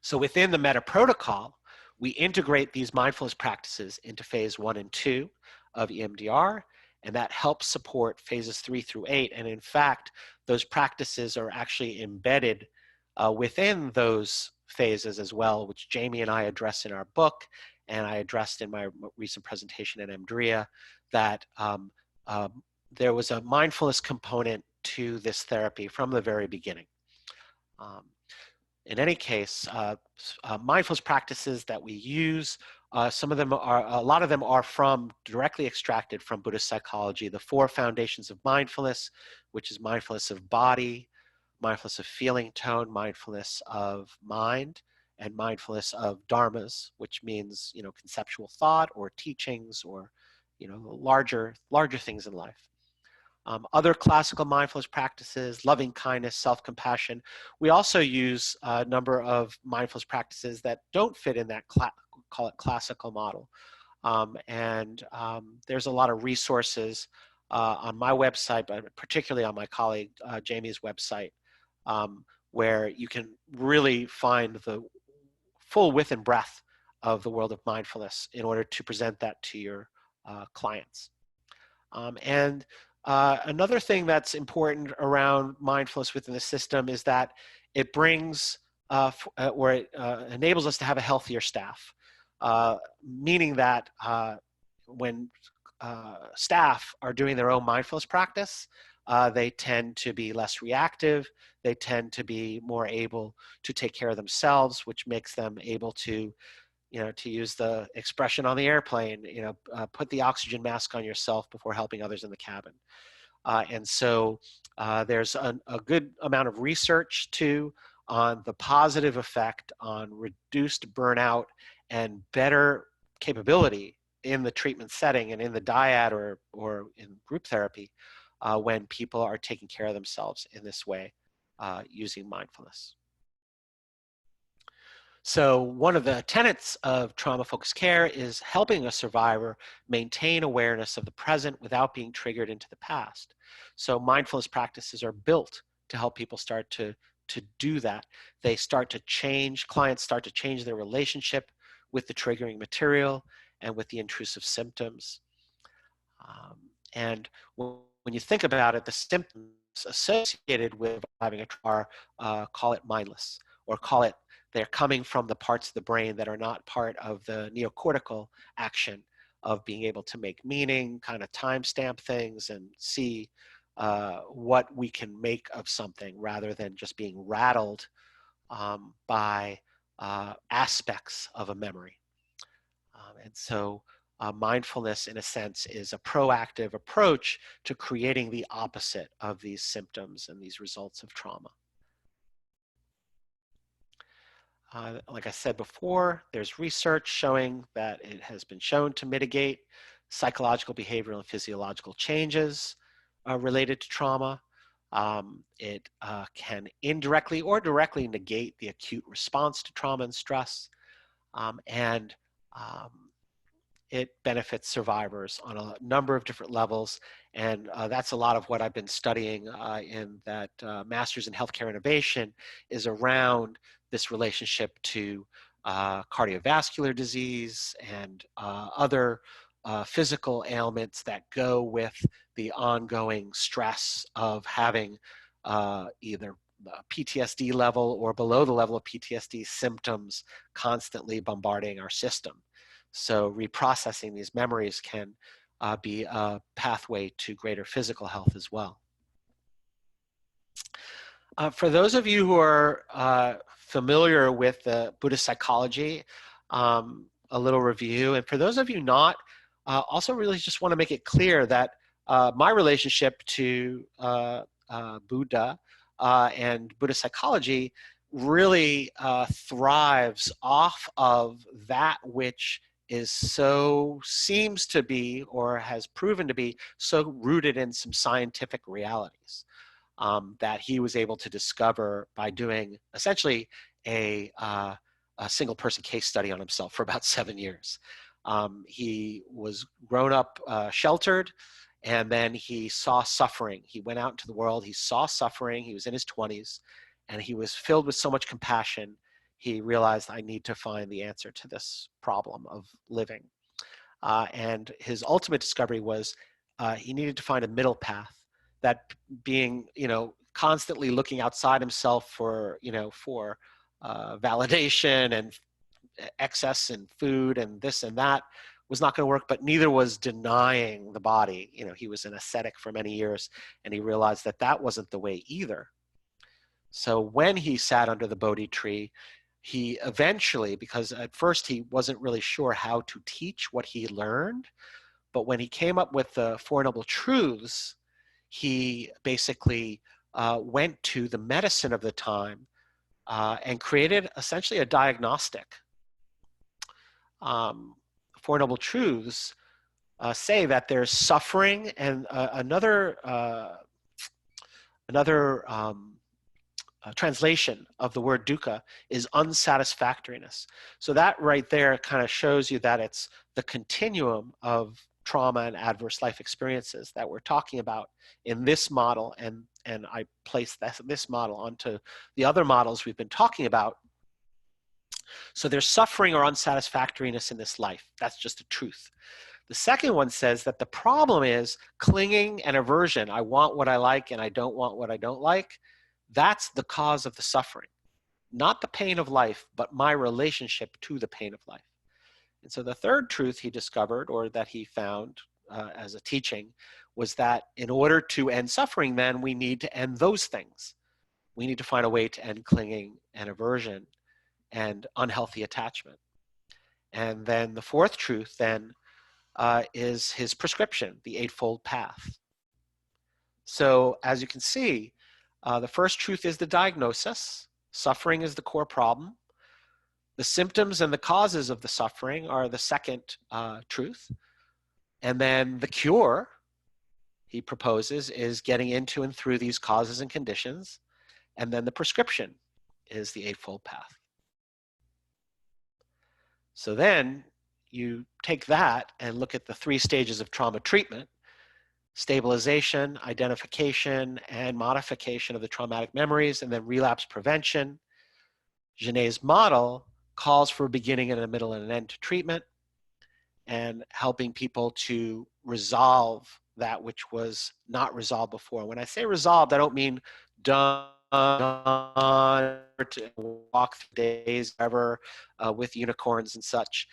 So within the meta protocol, we integrate these mindfulness practices into phase 1 and 2 of EMDR, and that helps support phases 3 through 8. And in fact, those practices are actually embedded within those phases as well, which Jamie and I address in our book, and I addressed in my recent presentation at EMDRIA, that there was a mindfulness component to this therapy from the very beginning. In any case, mindfulness practices that we use, a lot of them are directly extracted from Buddhist psychology. The 4 foundations of mindfulness, which is mindfulness of body, mindfulness of feeling tone, mindfulness of mind, and mindfulness of dharmas, which means, conceptual thought or teachings or, larger things in life. Other classical mindfulness practices, loving kindness, self-compassion. We also use a number of mindfulness practices that don't fit in that, call it classical model. There's a lot of resources on my website, but particularly on my colleague Jamie's website, where you can really find the full width and breadth of the world of mindfulness in order to present that to your clients. Another thing that's important around mindfulness within the system is that it brings or it enables us to have a healthier staff, meaning that when staff are doing their own mindfulness practice, they tend to be less reactive. They tend to be more able to take care of themselves, which makes them able to, to use the expression on the airplane, put the oxygen mask on yourself before helping others in the cabin. So there's a good amount of research too on the positive effect on reduced burnout and better capability in the treatment setting and in the dyad or in group therapy when people are taking care of themselves in this way using mindfulness. So one of the tenets of trauma-focused care is helping a survivor maintain awareness of the present without being triggered into the past. So mindfulness practices are built to help people start to do that. They start to change, clients start to change their relationship with the triggering material and with the intrusive symptoms. And when you think about it, the symptoms associated with having a trauma are, call it mindless, or call it they're coming from the parts of the brain that are not part of the neocortical action of being able to make meaning, kind of timestamp things and see what we can make of something rather than just being rattled by aspects of a memory. So mindfulness, in a sense, is a proactive approach to creating the opposite of these symptoms and these results of trauma. Like I said before, there's research showing that it has been shown to mitigate psychological, behavioral, and physiological changes related to trauma. It can indirectly or directly negate the acute response to trauma and stress. It benefits survivors on a number of different levels. And that's a lot of what I've been studying in that Master's in Healthcare Innovation is around this relationship to cardiovascular disease and other physical ailments that go with the ongoing stress of having either PTSD level or below the level of PTSD symptoms constantly bombarding our system. So reprocessing these memories can be a pathway to greater physical health as well. For those of you who are familiar with Buddhist psychology, a little review, and for those of you not, also really just want to make it clear that my relationship to Buddha and Buddhist psychology really thrives off of that which is seems to be or has proven to be so rooted in some scientific realities that he was able to discover by doing essentially a single person case study on himself for about 7 years. He was grown up sheltered, and then he saw suffering. He went out into the world, he saw suffering, he was in his 20s, and he was filled with so much compassion. He realized, I need to find the answer to this problem of living. And his ultimate discovery was he needed to find a middle path, that being, constantly looking outside himself for, validation and excess in food and this and that was not going to work, but neither was denying the body. He was an ascetic for many years, and he realized that that wasn't the way either. So when he sat under the Bodhi tree, he eventually, because at first he wasn't really sure how to teach what he learned, but when he came up with the Four Noble Truths, he basically went to the medicine of the time and created essentially a diagnostic. Four Noble Truths say that there's suffering, and another translation of the word dukkha is unsatisfactoriness. So that right there kind of shows you that it's the continuum of trauma and adverse life experiences that we're talking about in this model, and I place this model onto the other models we've been talking about. So there's suffering or unsatisfactoriness in this life. That's just a truth. The second one says that the problem is clinging and aversion. I want what I like and I don't want what I don't like. That's the cause of the suffering. Not the pain of life, but my relationship to the pain of life. And so the third truth he discovered, or that he found as a teaching, was that in order to end suffering, then we need to end those things. We need to find a way to end clinging and aversion and unhealthy attachment. And then the fourth truth then is his prescription, the Eightfold Path. So as you can see, the first truth is the diagnosis. Suffering is the core problem. The symptoms and the causes of the suffering are the second truth. And then the cure, he proposes, is getting into and through these causes and conditions. And then the prescription is the Eightfold Path. So then you take that and look at the three stages of trauma treatment: stabilization, identification, and modification of the traumatic memories, and then relapse prevention. Genet's model calls for a beginning and a middle and an end to treatment, and helping people to resolve that which was not resolved before. When I say resolved, I don't mean done, to walk through days ever with unicorns and such,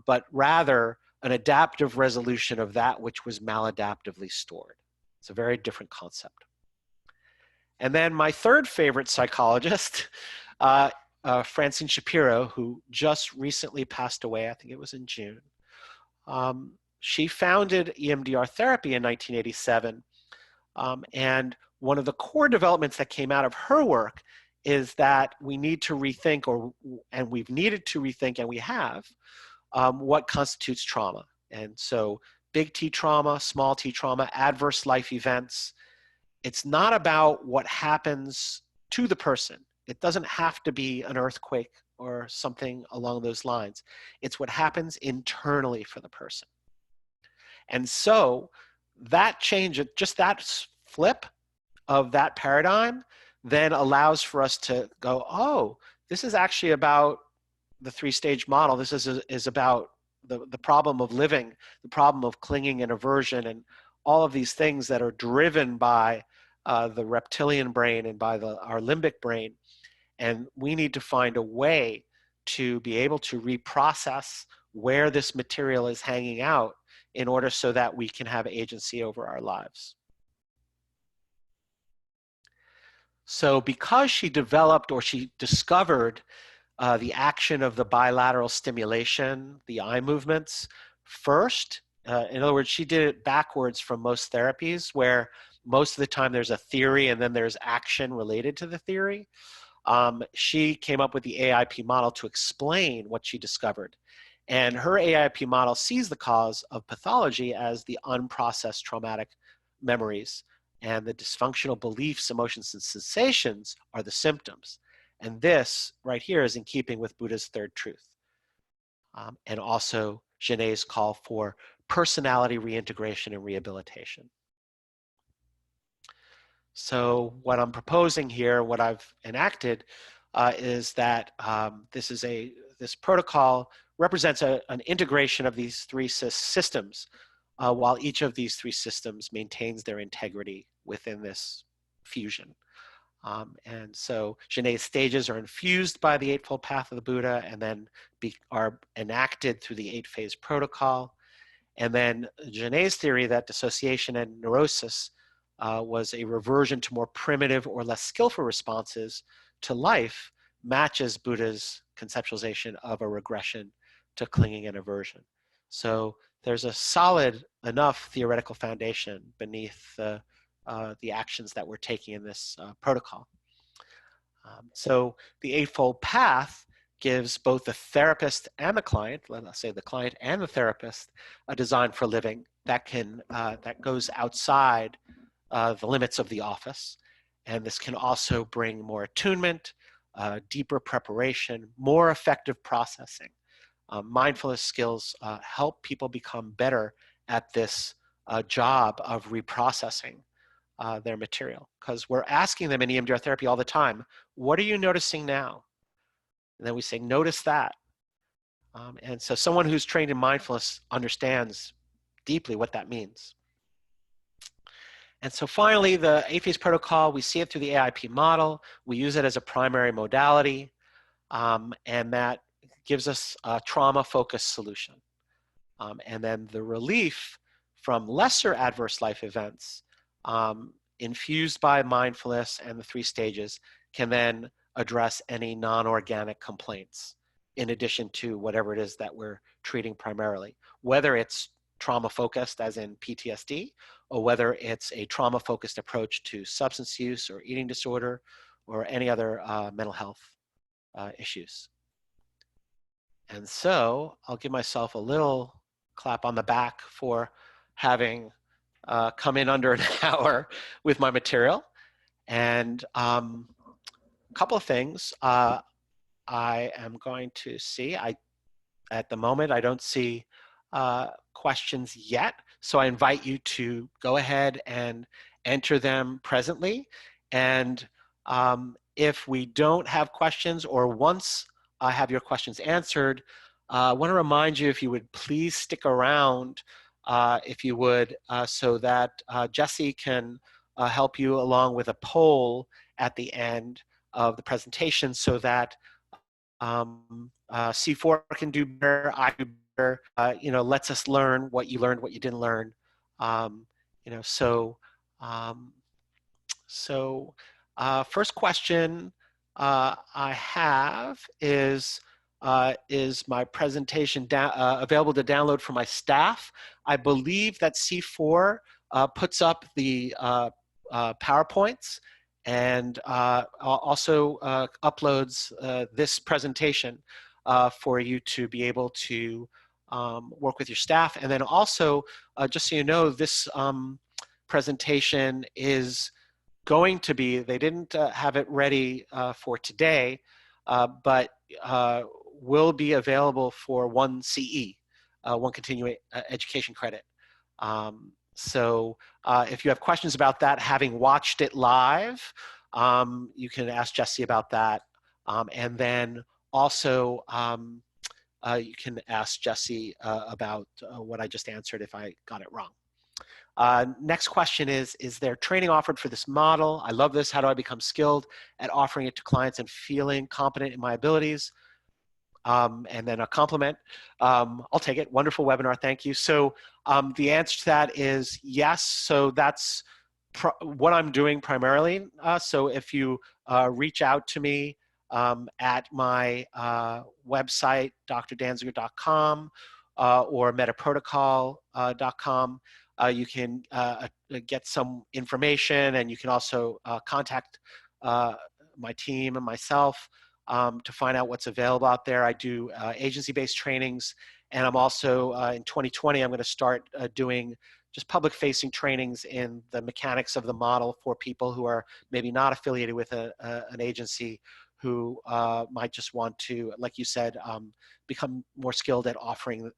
but rather an adaptive resolution of that which was maladaptively stored. It's a very different concept. And then my third favorite psychologist, Francine Shapiro, who just recently passed away, I think it was in June. She founded EMDR therapy in 1987, and one of the core developments that came out of her work is that we need to rethink, and we've needed to rethink, and we have, what constitutes trauma. And so big T trauma, small t trauma, adverse life events. It's not about what happens to the person. It doesn't have to be an earthquake or something along those lines. It's what happens internally for the person. And so that change, just that flip of that paradigm, then allows for us to go, oh, this is actually about the three-stage model. This is about the problem of living, the problem of clinging and aversion, and all of these things that are driven by the reptilian brain and by our limbic brain. And we need to find a way to be able to reprocess where this material is hanging out in order so that we can have agency over our lives. So because she developed, or she discovered, the action of the bilateral stimulation, the eye movements first, in other words, she did it backwards from most therapies, where most of the time there's a theory and then there's action related to the theory. She came up with the AIP model to explain what she discovered. And her AIP model sees the cause of pathology as the unprocessed traumatic memories, and the dysfunctional beliefs, emotions, and sensations are the symptoms. And this right here is in keeping with Buddha's third truth. And also Genet's call for personality reintegration and rehabilitation. So what I'm proposing here, what I've enacted, is that this protocol represents an integration of these three systems, while each of these three systems maintains their integrity within this fusion. And so Genet's stages are infused by the Eightfold Path of the Buddha, and then are enacted through the 8-phase protocol. And then Genet's theory that dissociation and neurosis was a reversion to more primitive or less skillful responses to life matches Buddha's conceptualization of a regression to clinging and aversion. So there's a solid enough theoretical foundation beneath the actions that we're taking in this protocol. So the Eightfold Path gives both the therapist and the client, let's say the client and the therapist, a design for living that that goes outside the limits of the office. And this can also bring more attunement, deeper preparation, more effective processing. Mindfulness skills help people become better at this job of reprocessing their material, because we're asking them in EMDR therapy all the time, what are you noticing now? And then we say, notice that. And so someone who's trained in mindfulness understands deeply what that means. And so finally, the EFI Protocol, we see it through the AIP model. We use it as a primary modality, and that gives us a trauma-focused solution. And then the relief from lesser adverse life events infused by mindfulness and the 3 stages can then address any non-organic complaints in addition to whatever it is that we're treating primarily, whether it's trauma-focused as in PTSD, or whether it's a trauma-focused approach to substance use or eating disorder or any other mental health issues. And so I'll give myself a little clap on the back for having come in under an hour with my material. And a couple of things I am going to see. At the moment, I don't see questions yet. So I invite you to go ahead and enter them presently. And if we don't have questions, or once I have your questions answered, I want to remind you, if you would please stick around, if you would, so that Jesse can help you along with a poll at the end of the presentation, so that C4 can do better, I do better, lets us learn what you learned, what you didn't learn. First question I have is my presentation available to download for my staff? I believe that C4 puts up the PowerPoints, and also uploads this presentation for you to be able to work with your staff. And then also, just so you know, this presentation is going to be, they didn't have it ready for today, but will be available for 1 CE, 1 continuing education credit. So if you have questions about that, having watched it live, you can ask Jesse about that. And then also, you can ask Jesse about what I just answered if I got it wrong. Next question is there training offered for this model? I love this. How do I become skilled at offering it to clients and feeling competent in my abilities? And then a compliment. I'll take it. Wonderful webinar. Thank you. So the answer to that is yes. So that's what I'm doing primarily. So if you reach out to me at my website, drdansiger.com, or metaprotocol.com, you can get some information, and you can also contact my team and myself to find out what's available out there. I do agency-based trainings, and I'm also, in 2020, I'm going to start doing just public-facing trainings in the mechanics of the model for people who are maybe not affiliated with an agency, who might just want to, like you said, become more skilled at offering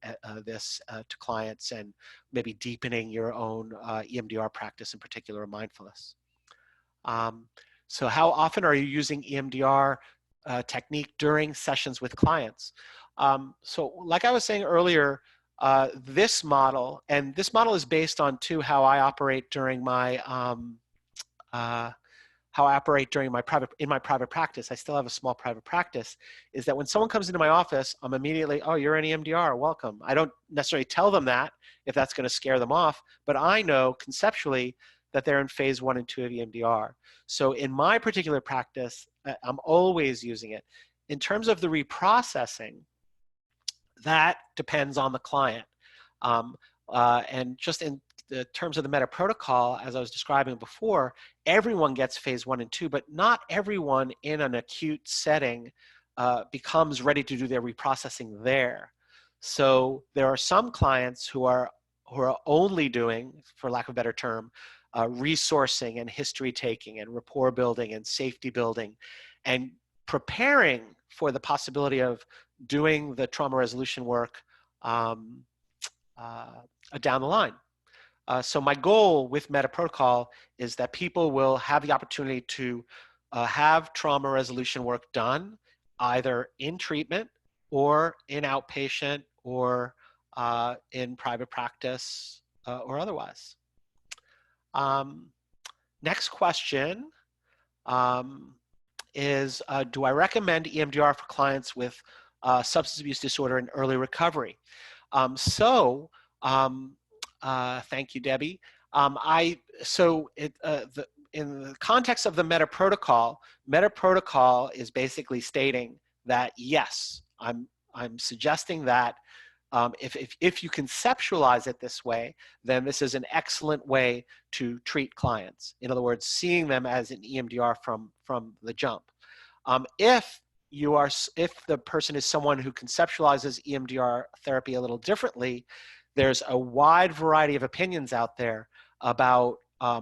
this to clients, and maybe deepening your own EMDR practice, in particular mindfulness. So how often are you using EMDR technique during sessions with clients? So like I was saying earlier, this model, and this model is based on how I operate during my in my private practice. I still have a small private practice. Is that when someone comes into my office, I'm immediately, oh, you're an EMDR, welcome. I don't necessarily tell them that if that's going to scare them off, but I know conceptually that they're in phase 1 and 2 of EMDR. So in my particular practice, I'm always using it. In terms of the reprocessing, that depends on the client. And just in the terms of the meta protocol, as I was describing before, everyone gets phase 1 and 2, but not everyone in an acute setting becomes ready to do their reprocessing there. So there are some clients who are only doing, for lack of a better term, resourcing and history taking and rapport building and safety building, and preparing for the possibility of doing the trauma resolution work down the line. So my goal with Meta Protocol is that people will have the opportunity to have trauma resolution work done either in treatment or in outpatient or in private practice or otherwise. Next question is, do I recommend EMDR for clients with substance abuse disorder and early recovery? Thank you, Debbie. In the context of the Meta Protocol is basically stating that yes, I'm suggesting that if you conceptualize it this way, then this is an excellent way to treat clients. In other words, seeing them as an EMDR from the jump. If the person is someone who conceptualizes EMDR therapy a little differently, there's a wide variety of opinions out there about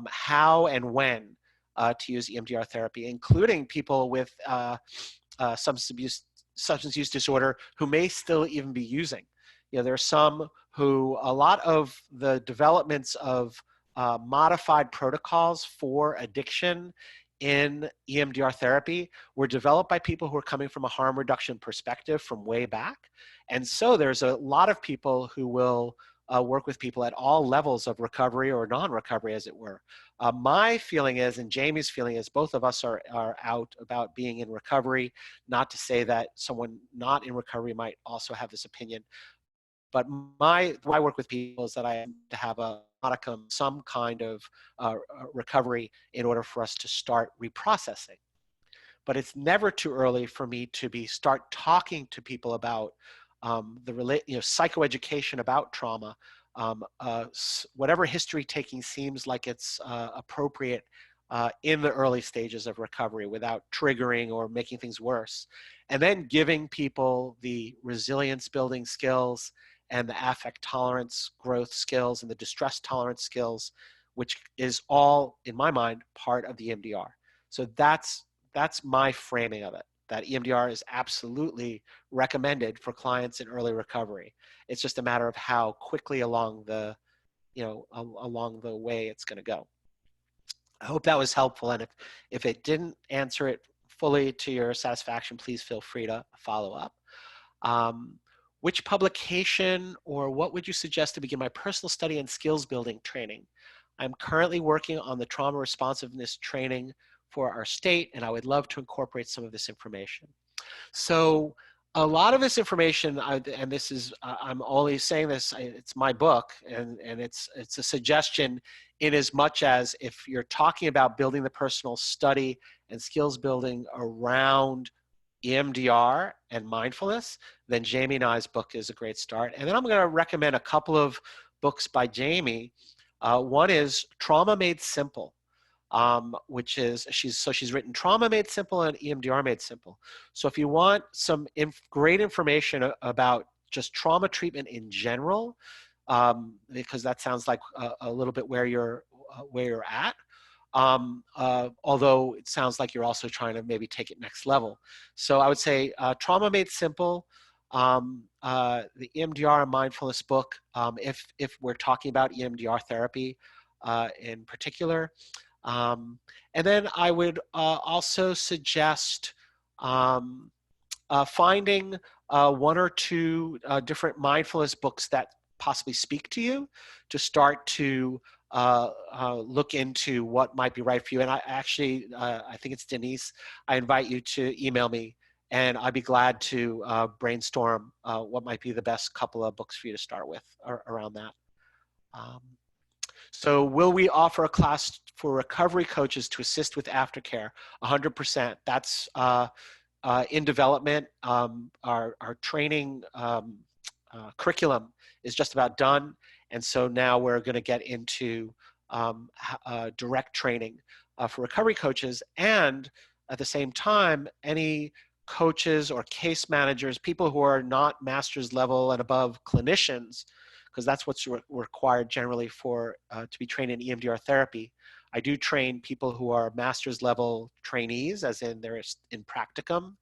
how and when to use EMDR therapy, including people with substance use disorder who may still even be using. There are some who, a lot of the developments of modified protocols for addiction in EMDR therapy were developed by people who are coming from a harm reduction perspective from way back. And so there's a lot of people who will work with people at all levels of recovery or non-recovery, as it were. My feeling is, and Jamie's feeling is, both of us are out about being in recovery, not to say that someone not in recovery might also have this opinion. But my work with people is that I have to have a modicum, some kind of recovery in order for us to start reprocessing. But it's never too early for me to start talking to people about psychoeducation about trauma. Whatever history taking seems like it's appropriate in the early stages of recovery without triggering or making things worse. And then giving people the resilience building skills and the affect tolerance growth skills and the distress tolerance skills, which is all, in my mind, part of the EMDR. So that's my framing of it, that EMDR is absolutely recommended for clients in early recovery. It's just a matter of how quickly along the way it's going to go. I hope that was helpful, and if it didn't answer it fully to your satisfaction, please feel free to follow up. Which publication or what would you suggest to begin my personal study and skills building training? I'm currently working on the trauma responsiveness training for our state, and I would love to incorporate some of this information. So a lot of this information, and this is, I'm only saying this, it's my book, and it's a suggestion in as much as if you're talking about building the personal study and skills building around EMDR and mindfulness, then Jamie and I's book is a great start. And then I'm going to recommend a couple of books by Jamie. One is Trauma Made Simple, which is, she's written Trauma Made Simple and EMDR Made Simple. So if you want some great information about just trauma treatment in general, because that sounds like a little bit where you're at, although it sounds like you're also trying to maybe take it next level. So I would say Trauma Made Simple, the EMDR and mindfulness book, if we're talking about EMDR therapy in particular. And then I would also suggest finding one or two different mindfulness books that possibly speak to you to start to look into what might be right for you. And I actually, I think it's Denise, I invite you to email me, and I'd be glad to brainstorm what might be the best couple of books for you to start with around that. So will we offer a class for recovery coaches to assist with aftercare? 100%. That's in development. Our training curriculum is just about done, And so now we're going to get into direct training for recovery coaches, and at the same time, any coaches or case managers, people who are not master's level and above clinicians, because that's what's required generally for to be trained in EMDR therapy. I do train people who are master's level trainees, as in they're in practicum,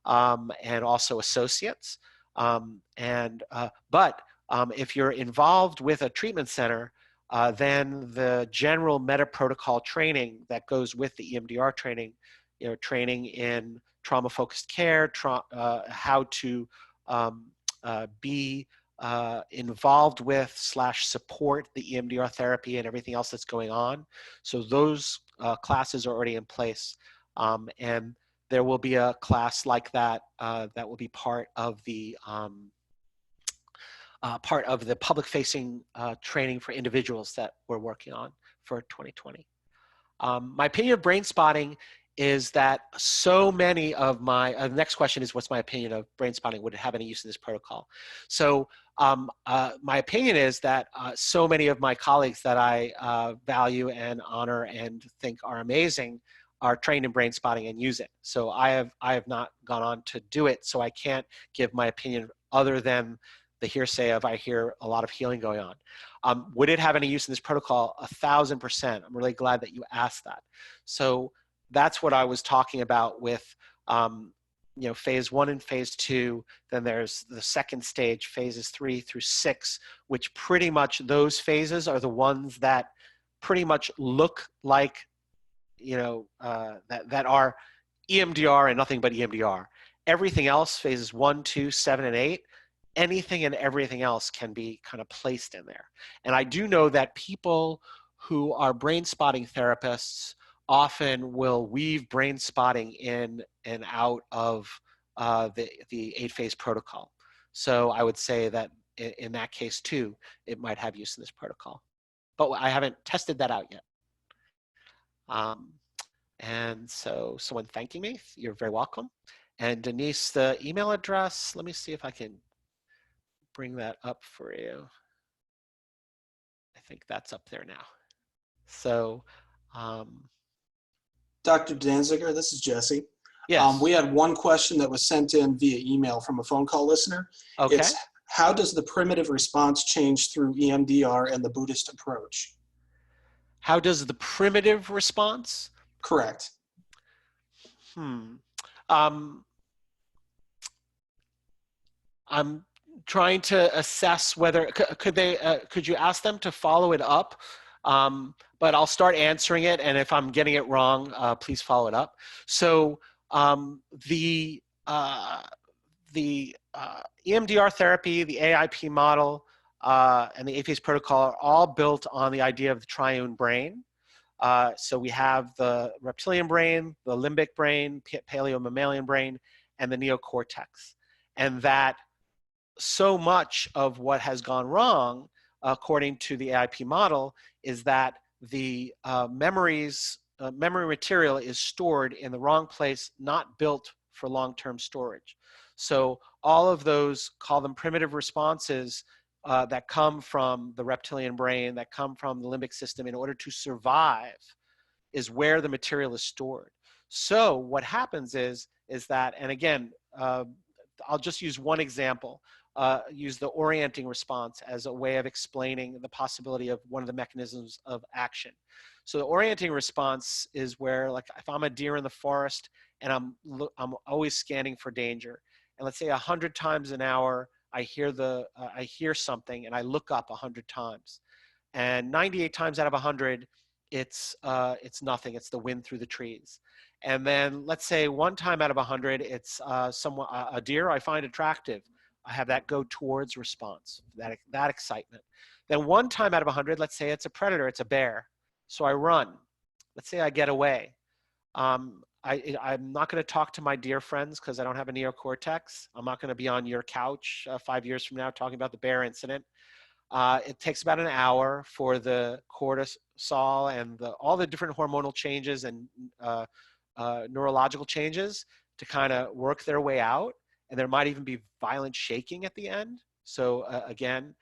and also associates. But if you're involved with a treatment center, then the general meta protocol training that goes with the EMDR training, training in trauma-focused care, how to be involved with / support the EMDR therapy and everything else that's going on. So those classes are already in place. And there will be a class like that that will be part of the public-facing training for individuals that we're working on for 2020. My opinion of brain spotting is that so many of my, next question is, what's my opinion of brain spotting? Would it have any use in this protocol? So my opinion is that so many of my colleagues that I value and honor and think are amazing are trained in brain spotting and use it. So I have not gone on to do it, so I can't give my opinion other than the hearsay of I hear a lot of healing going on. Would it have any use in this protocol? 1,000%. I'm really glad that you asked that. So that's what I was talking about with phase 1 and phase 2. Then there's the second stage, phases 3 through 6, which pretty much those phases are the ones that pretty much look like, that are EMDR and nothing but EMDR. Everything else, phases 1, 2, 7, and 8, anything and everything else can be kind of placed in there. And I do know that people who are brain spotting therapists often will weave brain spotting in and out of the 8-phase protocol. So I would say that in that case too, it might have use in this protocol. But I haven't tested that out yet. And so someone thanking me, you're very welcome. And Denise, the email address, let me see if I can bring that up for you. I think that's up there now. So, Dr. Dansiger, this is Jesse. yes. We had one question that was sent in via email from a phone call listener. Okay. It's, how does the primitive response change through EMDR and the Buddhist approach? How does the primitive response? Correct. I'm trying to assess whether, could you ask them to follow it up? But I'll start answering it, and if I'm getting it wrong, please follow it up. So the EMDR therapy, the AIP model, and the EFI Protocol are all built on the idea of the triune brain. So we have the reptilian brain, the limbic brain, paleo-mammalian brain, and the neocortex. And that so much of what has gone wrong, according to the AIP model, is that the memory material is stored in the wrong place, not built for long-term storage. So all of those, call them primitive responses, that come from the reptilian brain, that come from the limbic system in order to survive, is where the material is stored. So what happens is that, and again, I'll just use one example, use the orienting response as a way of explaining the possibility of one of the mechanisms of action. So the orienting response is where, like, if I'm a deer in the forest and I'm always scanning for danger, and let's say 100 times an hour, I hear something and I look up 100 times, and 98 times out of 100, it's nothing. It's the wind through the trees. And then let's say one time out of 100, it's a deer I find attractive. I have that go towards response, that excitement. Then one time out of 100, let's say it's a predator, it's a bear. So I run. Let's say I get away. I'm not going to talk to my dear friends because I don't have a neocortex. I'm not going to be on your couch 5 years from now talking about the bear incident. It takes about an hour for the cortisol and all the different hormonal changes and neurological changes to kind of work their way out. And there might even be violent shaking at the end. So again,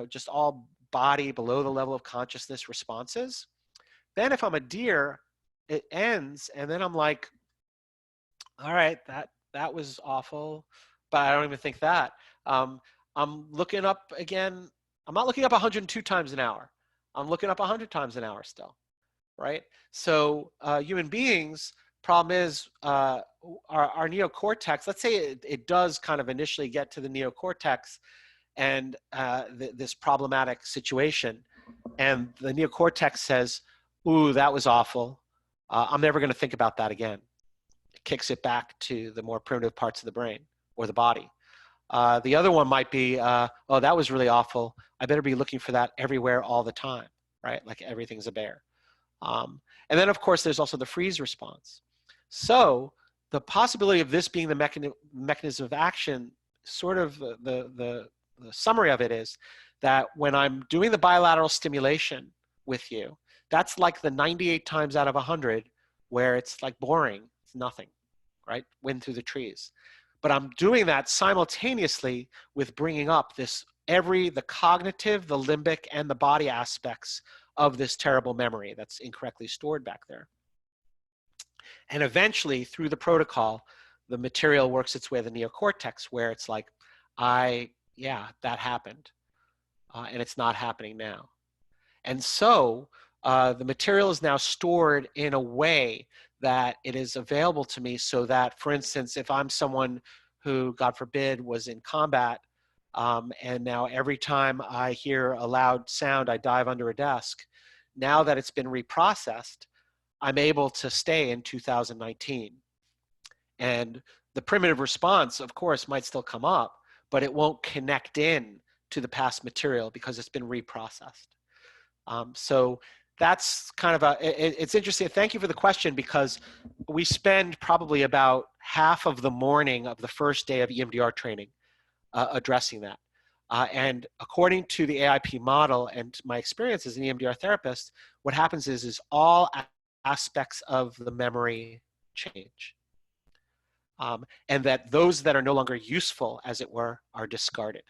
just all body below the level of consciousness responses. Then if I'm a deer, it ends, and then I'm like, all right, that was awful, but I don't even think that. I'm looking up again. I'm not looking up 102 times an hour. I'm looking up 100 times an hour still, right? So human beings, problem is our neocortex, let's say it does kind of initially get to the neocortex and this problematic situation, and the neocortex says, ooh, that was awful. I'm never going to think about that again. It kicks it back to the more primitive parts of the brain or the body. The other one might be, oh, that was really awful. I better be looking for that everywhere all the time, right? Like everything's a bear. And then, of course, there's also the freeze response. So the possibility of this being the mechanism of action, sort of the summary of it is that when I'm doing the bilateral stimulation with you, that's like the 98 times out of 100 where it's like boring, it's nothing, right? Wind through the trees. But I'm doing that simultaneously with bringing up the cognitive, the limbic, and the body aspects of this terrible memory that's incorrectly stored back there. And eventually, through the protocol, the material works its way to the neocortex, where it's like, yeah, that happened, and it's not happening now. And so the material is now stored in a way that it is available to me, so that, for instance, if I'm someone who, God forbid, was in combat, and now every time I hear a loud sound, I dive under a desk, now that it's been reprocessed, I'm able to stay in 2019. And the primitive response, of course, might still come up, but it won't connect in to the past material because it's been reprocessed. So that's kind of it's interesting. Thank you for the question, because we spend probably about half of the morning of the first day of EMDR training addressing that. And according to the AIP model and my experience as an EMDR therapist, what happens is all aspects of the memory change. And that those that are no longer useful, as it were, are discarded.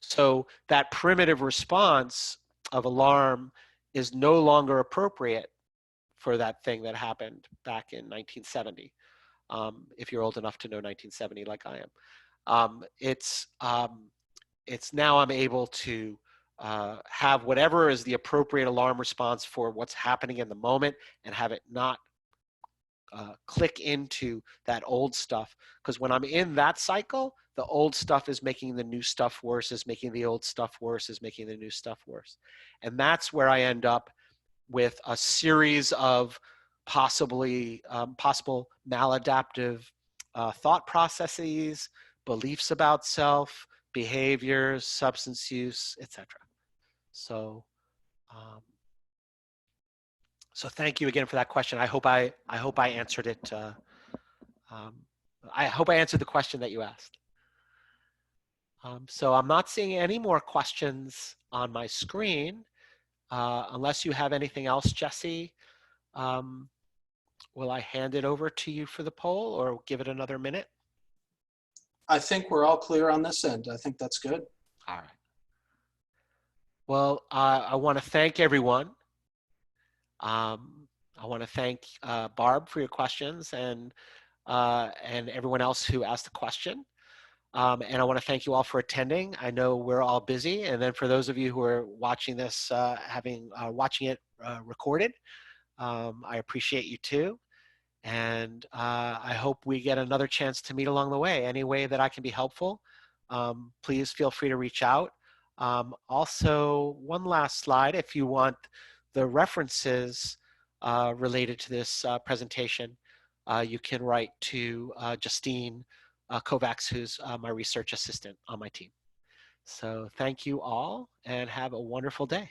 So that primitive response of alarm is no longer appropriate for that thing that happened back in 1970. If you're old enough to know 1970 like I am. It's now I'm able to have whatever is the appropriate alarm response for what's happening in the moment, and have it not click into that old stuff. Because when I'm in that cycle, the old stuff is making the new stuff worse, is making the old stuff worse, is making the new stuff worse. And that's where I end up with a series of possible maladaptive thought processes, beliefs about self, behaviors, substance use, etc. So so thank you again for that question. I hope I answered it. I hope I answered the question that you asked. So I'm not seeing any more questions on my screen. Unless you have anything else, Jesse, will I hand it over to you for the poll, or give it another minute? I think we're all clear on this end. I think that's good. All right. Well, I want to thank everyone. I want to thank Barb for your questions, and everyone else who asked the question. And I want to thank you all for attending. I know we're all busy. And then for those of you who are watching this, watching it recorded, I appreciate you too. And I hope we get another chance to meet along the way. Any way that I can be helpful, please feel free to reach out. Also, one last slide, if you want the references related to this presentation, you can write to Justine Kovacs, who's my research assistant on my team. So thank you all, and have a wonderful day.